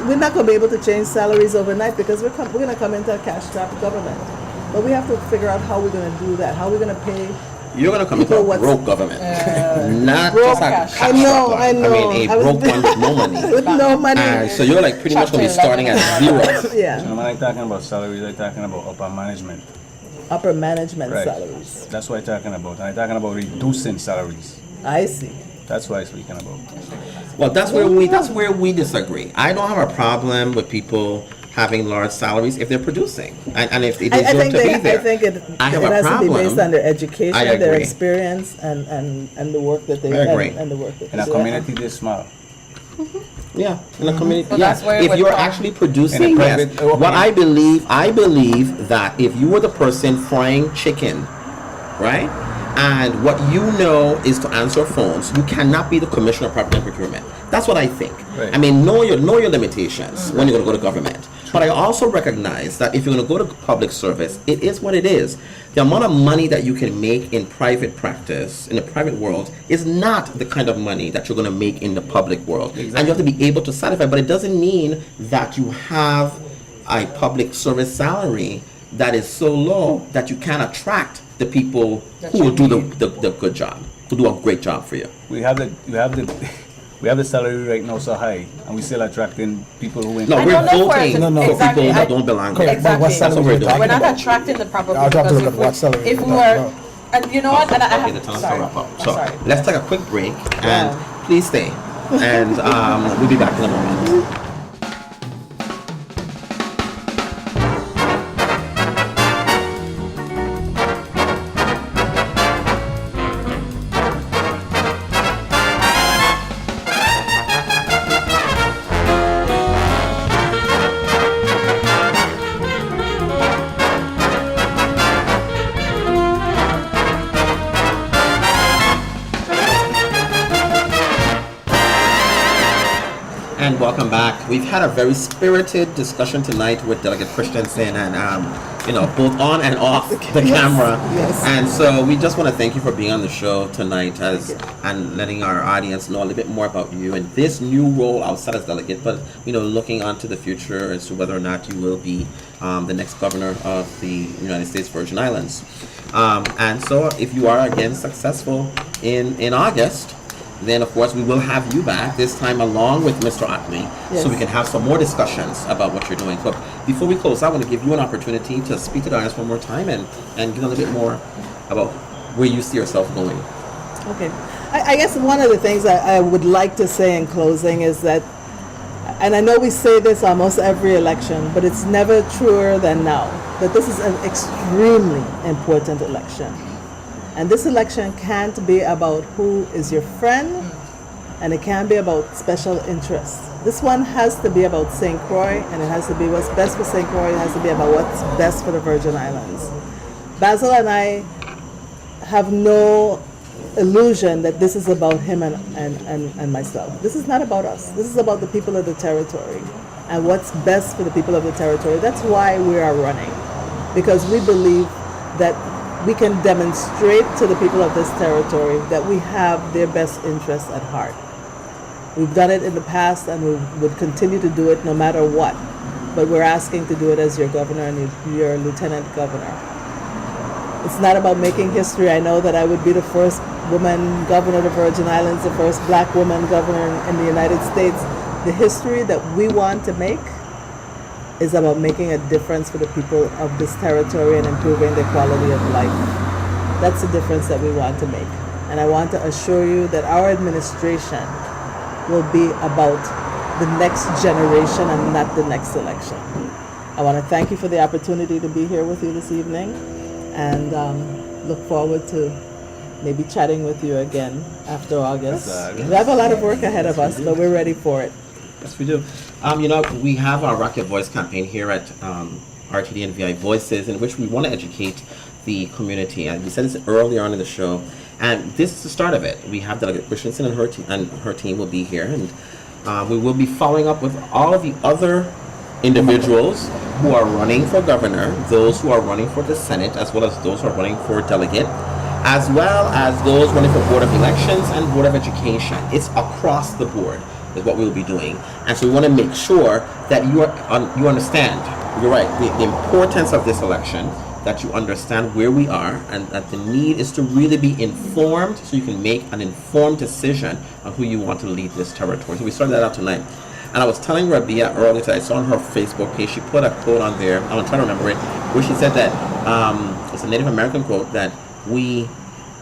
we're not going to be able to change salaries overnight because we're going to come into a cash-strapped government. But we have to figure out how we're going to do that. How we're going to pay. You're going to come into People a what's- broke government, not broke just a cash. cash I know. I mean, a broke one with no money. With no money. And so you're like pretty much going to be starting at zero. Yeah, So when I'm talking about salaries, I'm talking about upper management. upper management Right. salaries. That's what I'm talking about. I'm talking about reducing salaries. I see. That's what I'm speaking about. Well, that's where we disagree. I don't have a problem with people having large salaries if they're producing and if they I deserve think to be there. I think it I have a has to be problem. based on their education, I their agree. experience, and the work that they I agree. and the work that In a they do. community this small. Yeah, in a community. But Yeah, that's where it if would you're come. actually producing, In a yes. private- okay. What I believe that if you were the person frying chicken, right, and what you know is to answer phones, you cannot be the commissioner of property and procurement. That's what I think. Right. I mean, know your limitations when you're going to go to government. But I also recognize that if you're going to go to public service, it is what it is. The amount of money that you can make in private practice, in the private world, is not the kind of money that you're going to make in the public world. And you have to be able to satisfy. But it doesn't mean that you have a public service salary that is so low that you can't attract the people who will do the good job, who do a great job for you. We have the salary right now so high, and we still attracting people who ain't. No, I we're don't know for voting it. No, no. for Exactly. people that I- don't belong Correct. there. Exactly. What salary That's what we're doing. We're not talking attracting the proper I'll people have to because look at what salary if we're we talking were, about. and you know what, and I Okay, have, the time's sorry, to wrap up. I'm So sorry. let's take a quick break and please stay. And we'll be back in a moment. And welcome back. We've had a very spirited discussion tonight with Delegate Christensen and, both on and off the camera. yes. And so we just want to thank you for being on the show tonight and letting our audience know a little bit more about you and this new role outside as delegate, but, looking on to the future as to whether or not you will be the next governor of the United States Virgin Islands. And so if you are again successful in August, then of course we will have you back this time along with Mr. Otley, Yes. so we can have some more discussions about what you're doing. But before we close, I want to give you an opportunity to speak to the audience one more time and give a little bit more about where you see yourself going. Okay. I guess one of the things I would like to say in closing is that, and I know we say this almost every election, but it's never truer than now, that this is an extremely important election. And this election can't be about who is your friend, and it can't be about special interests. This one has to be about St. Croix, and it has to be what's best for St. Croix. It has to be about what's best for the Virgin Islands. Basil and I have no illusion that this is about him and myself. This is not about us. This is about the people of the territory and what's best for the people of the territory. That's why we are running, because we believe that we can demonstrate to the people of this territory that we have their best interests at heart. We've done it in the past and we would continue to do it no matter what. But we're asking to do it as your governor and your lieutenant governor. It's not about making history. I know that I would be the first woman governor of the Virgin Islands, the first black woman governor in the United States. The history that we want to make is about making a difference for the people of this territory and improving their quality of life. That's the difference that we want to make. And I want to assure you that our administration will be about the next generation and not the next election. I want to thank you for the opportunity to be here with you this evening, and look forward to maybe chatting with you again after August. We have a lot of work ahead of us, but we're ready for it. Yes, we do. We have our Rock Your Voice campaign here at RTD and VI Voices, in which we want to educate the community. And we said this earlier on in the show, and this is the start of it. We have Delegate Christensen and her team will be here, and we will be following up with all of the other individuals who are running for governor, those who are running for the Senate, as well as those who are running for delegate. as well as those running for Board of Elections and Board of Education. It's across the board is what we'll be doing. And so we want to make sure that you understand, you're right, the importance of this election, that you understand where we are, and that the need is to really be informed so you can make an informed decision on who you want to lead this territory. So we started that out tonight. And I was telling Rabia earlier today, I saw on her Facebook page, she put a quote on there, I'm trying to remember it, where she said that, it's a Native American quote, that we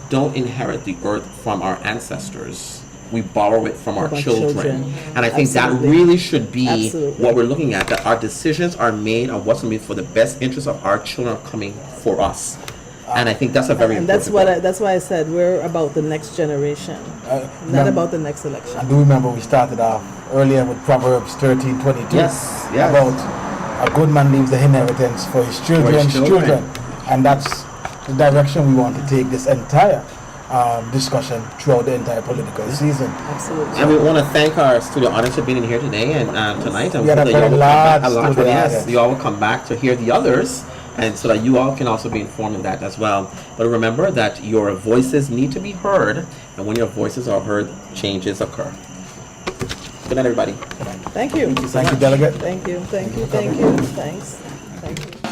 don't inherit the earth from our ancestors. We borrow it from our children. And I think Absolutely. that really should be Absolutely. what we're looking at, that our decisions are made on what's going to be for the best interest of our children coming for us. And I think that's a very And important that's why I said we're about the next generation, not about the next election. I do remember we started off earlier with Proverbs 13:22. Yes. About a good man leaves the inheritance for his children's children. And that's the direction we want to take this entire discussion throughout the entire political season. Absolutely. And we want to thank our studio audience for being in here today and tonight. And We had hope a that very y'all will come back- large a large studio one, yes, audience. you all will come back to hear the others, and so that you all can also be informed of that as well. But remember that your voices need to be heard, and when your voices are heard, changes occur. Good night, everybody. Thank you. Thank you, Delegate. Thank you. Thank you. Thank you. Thanks. Thank you.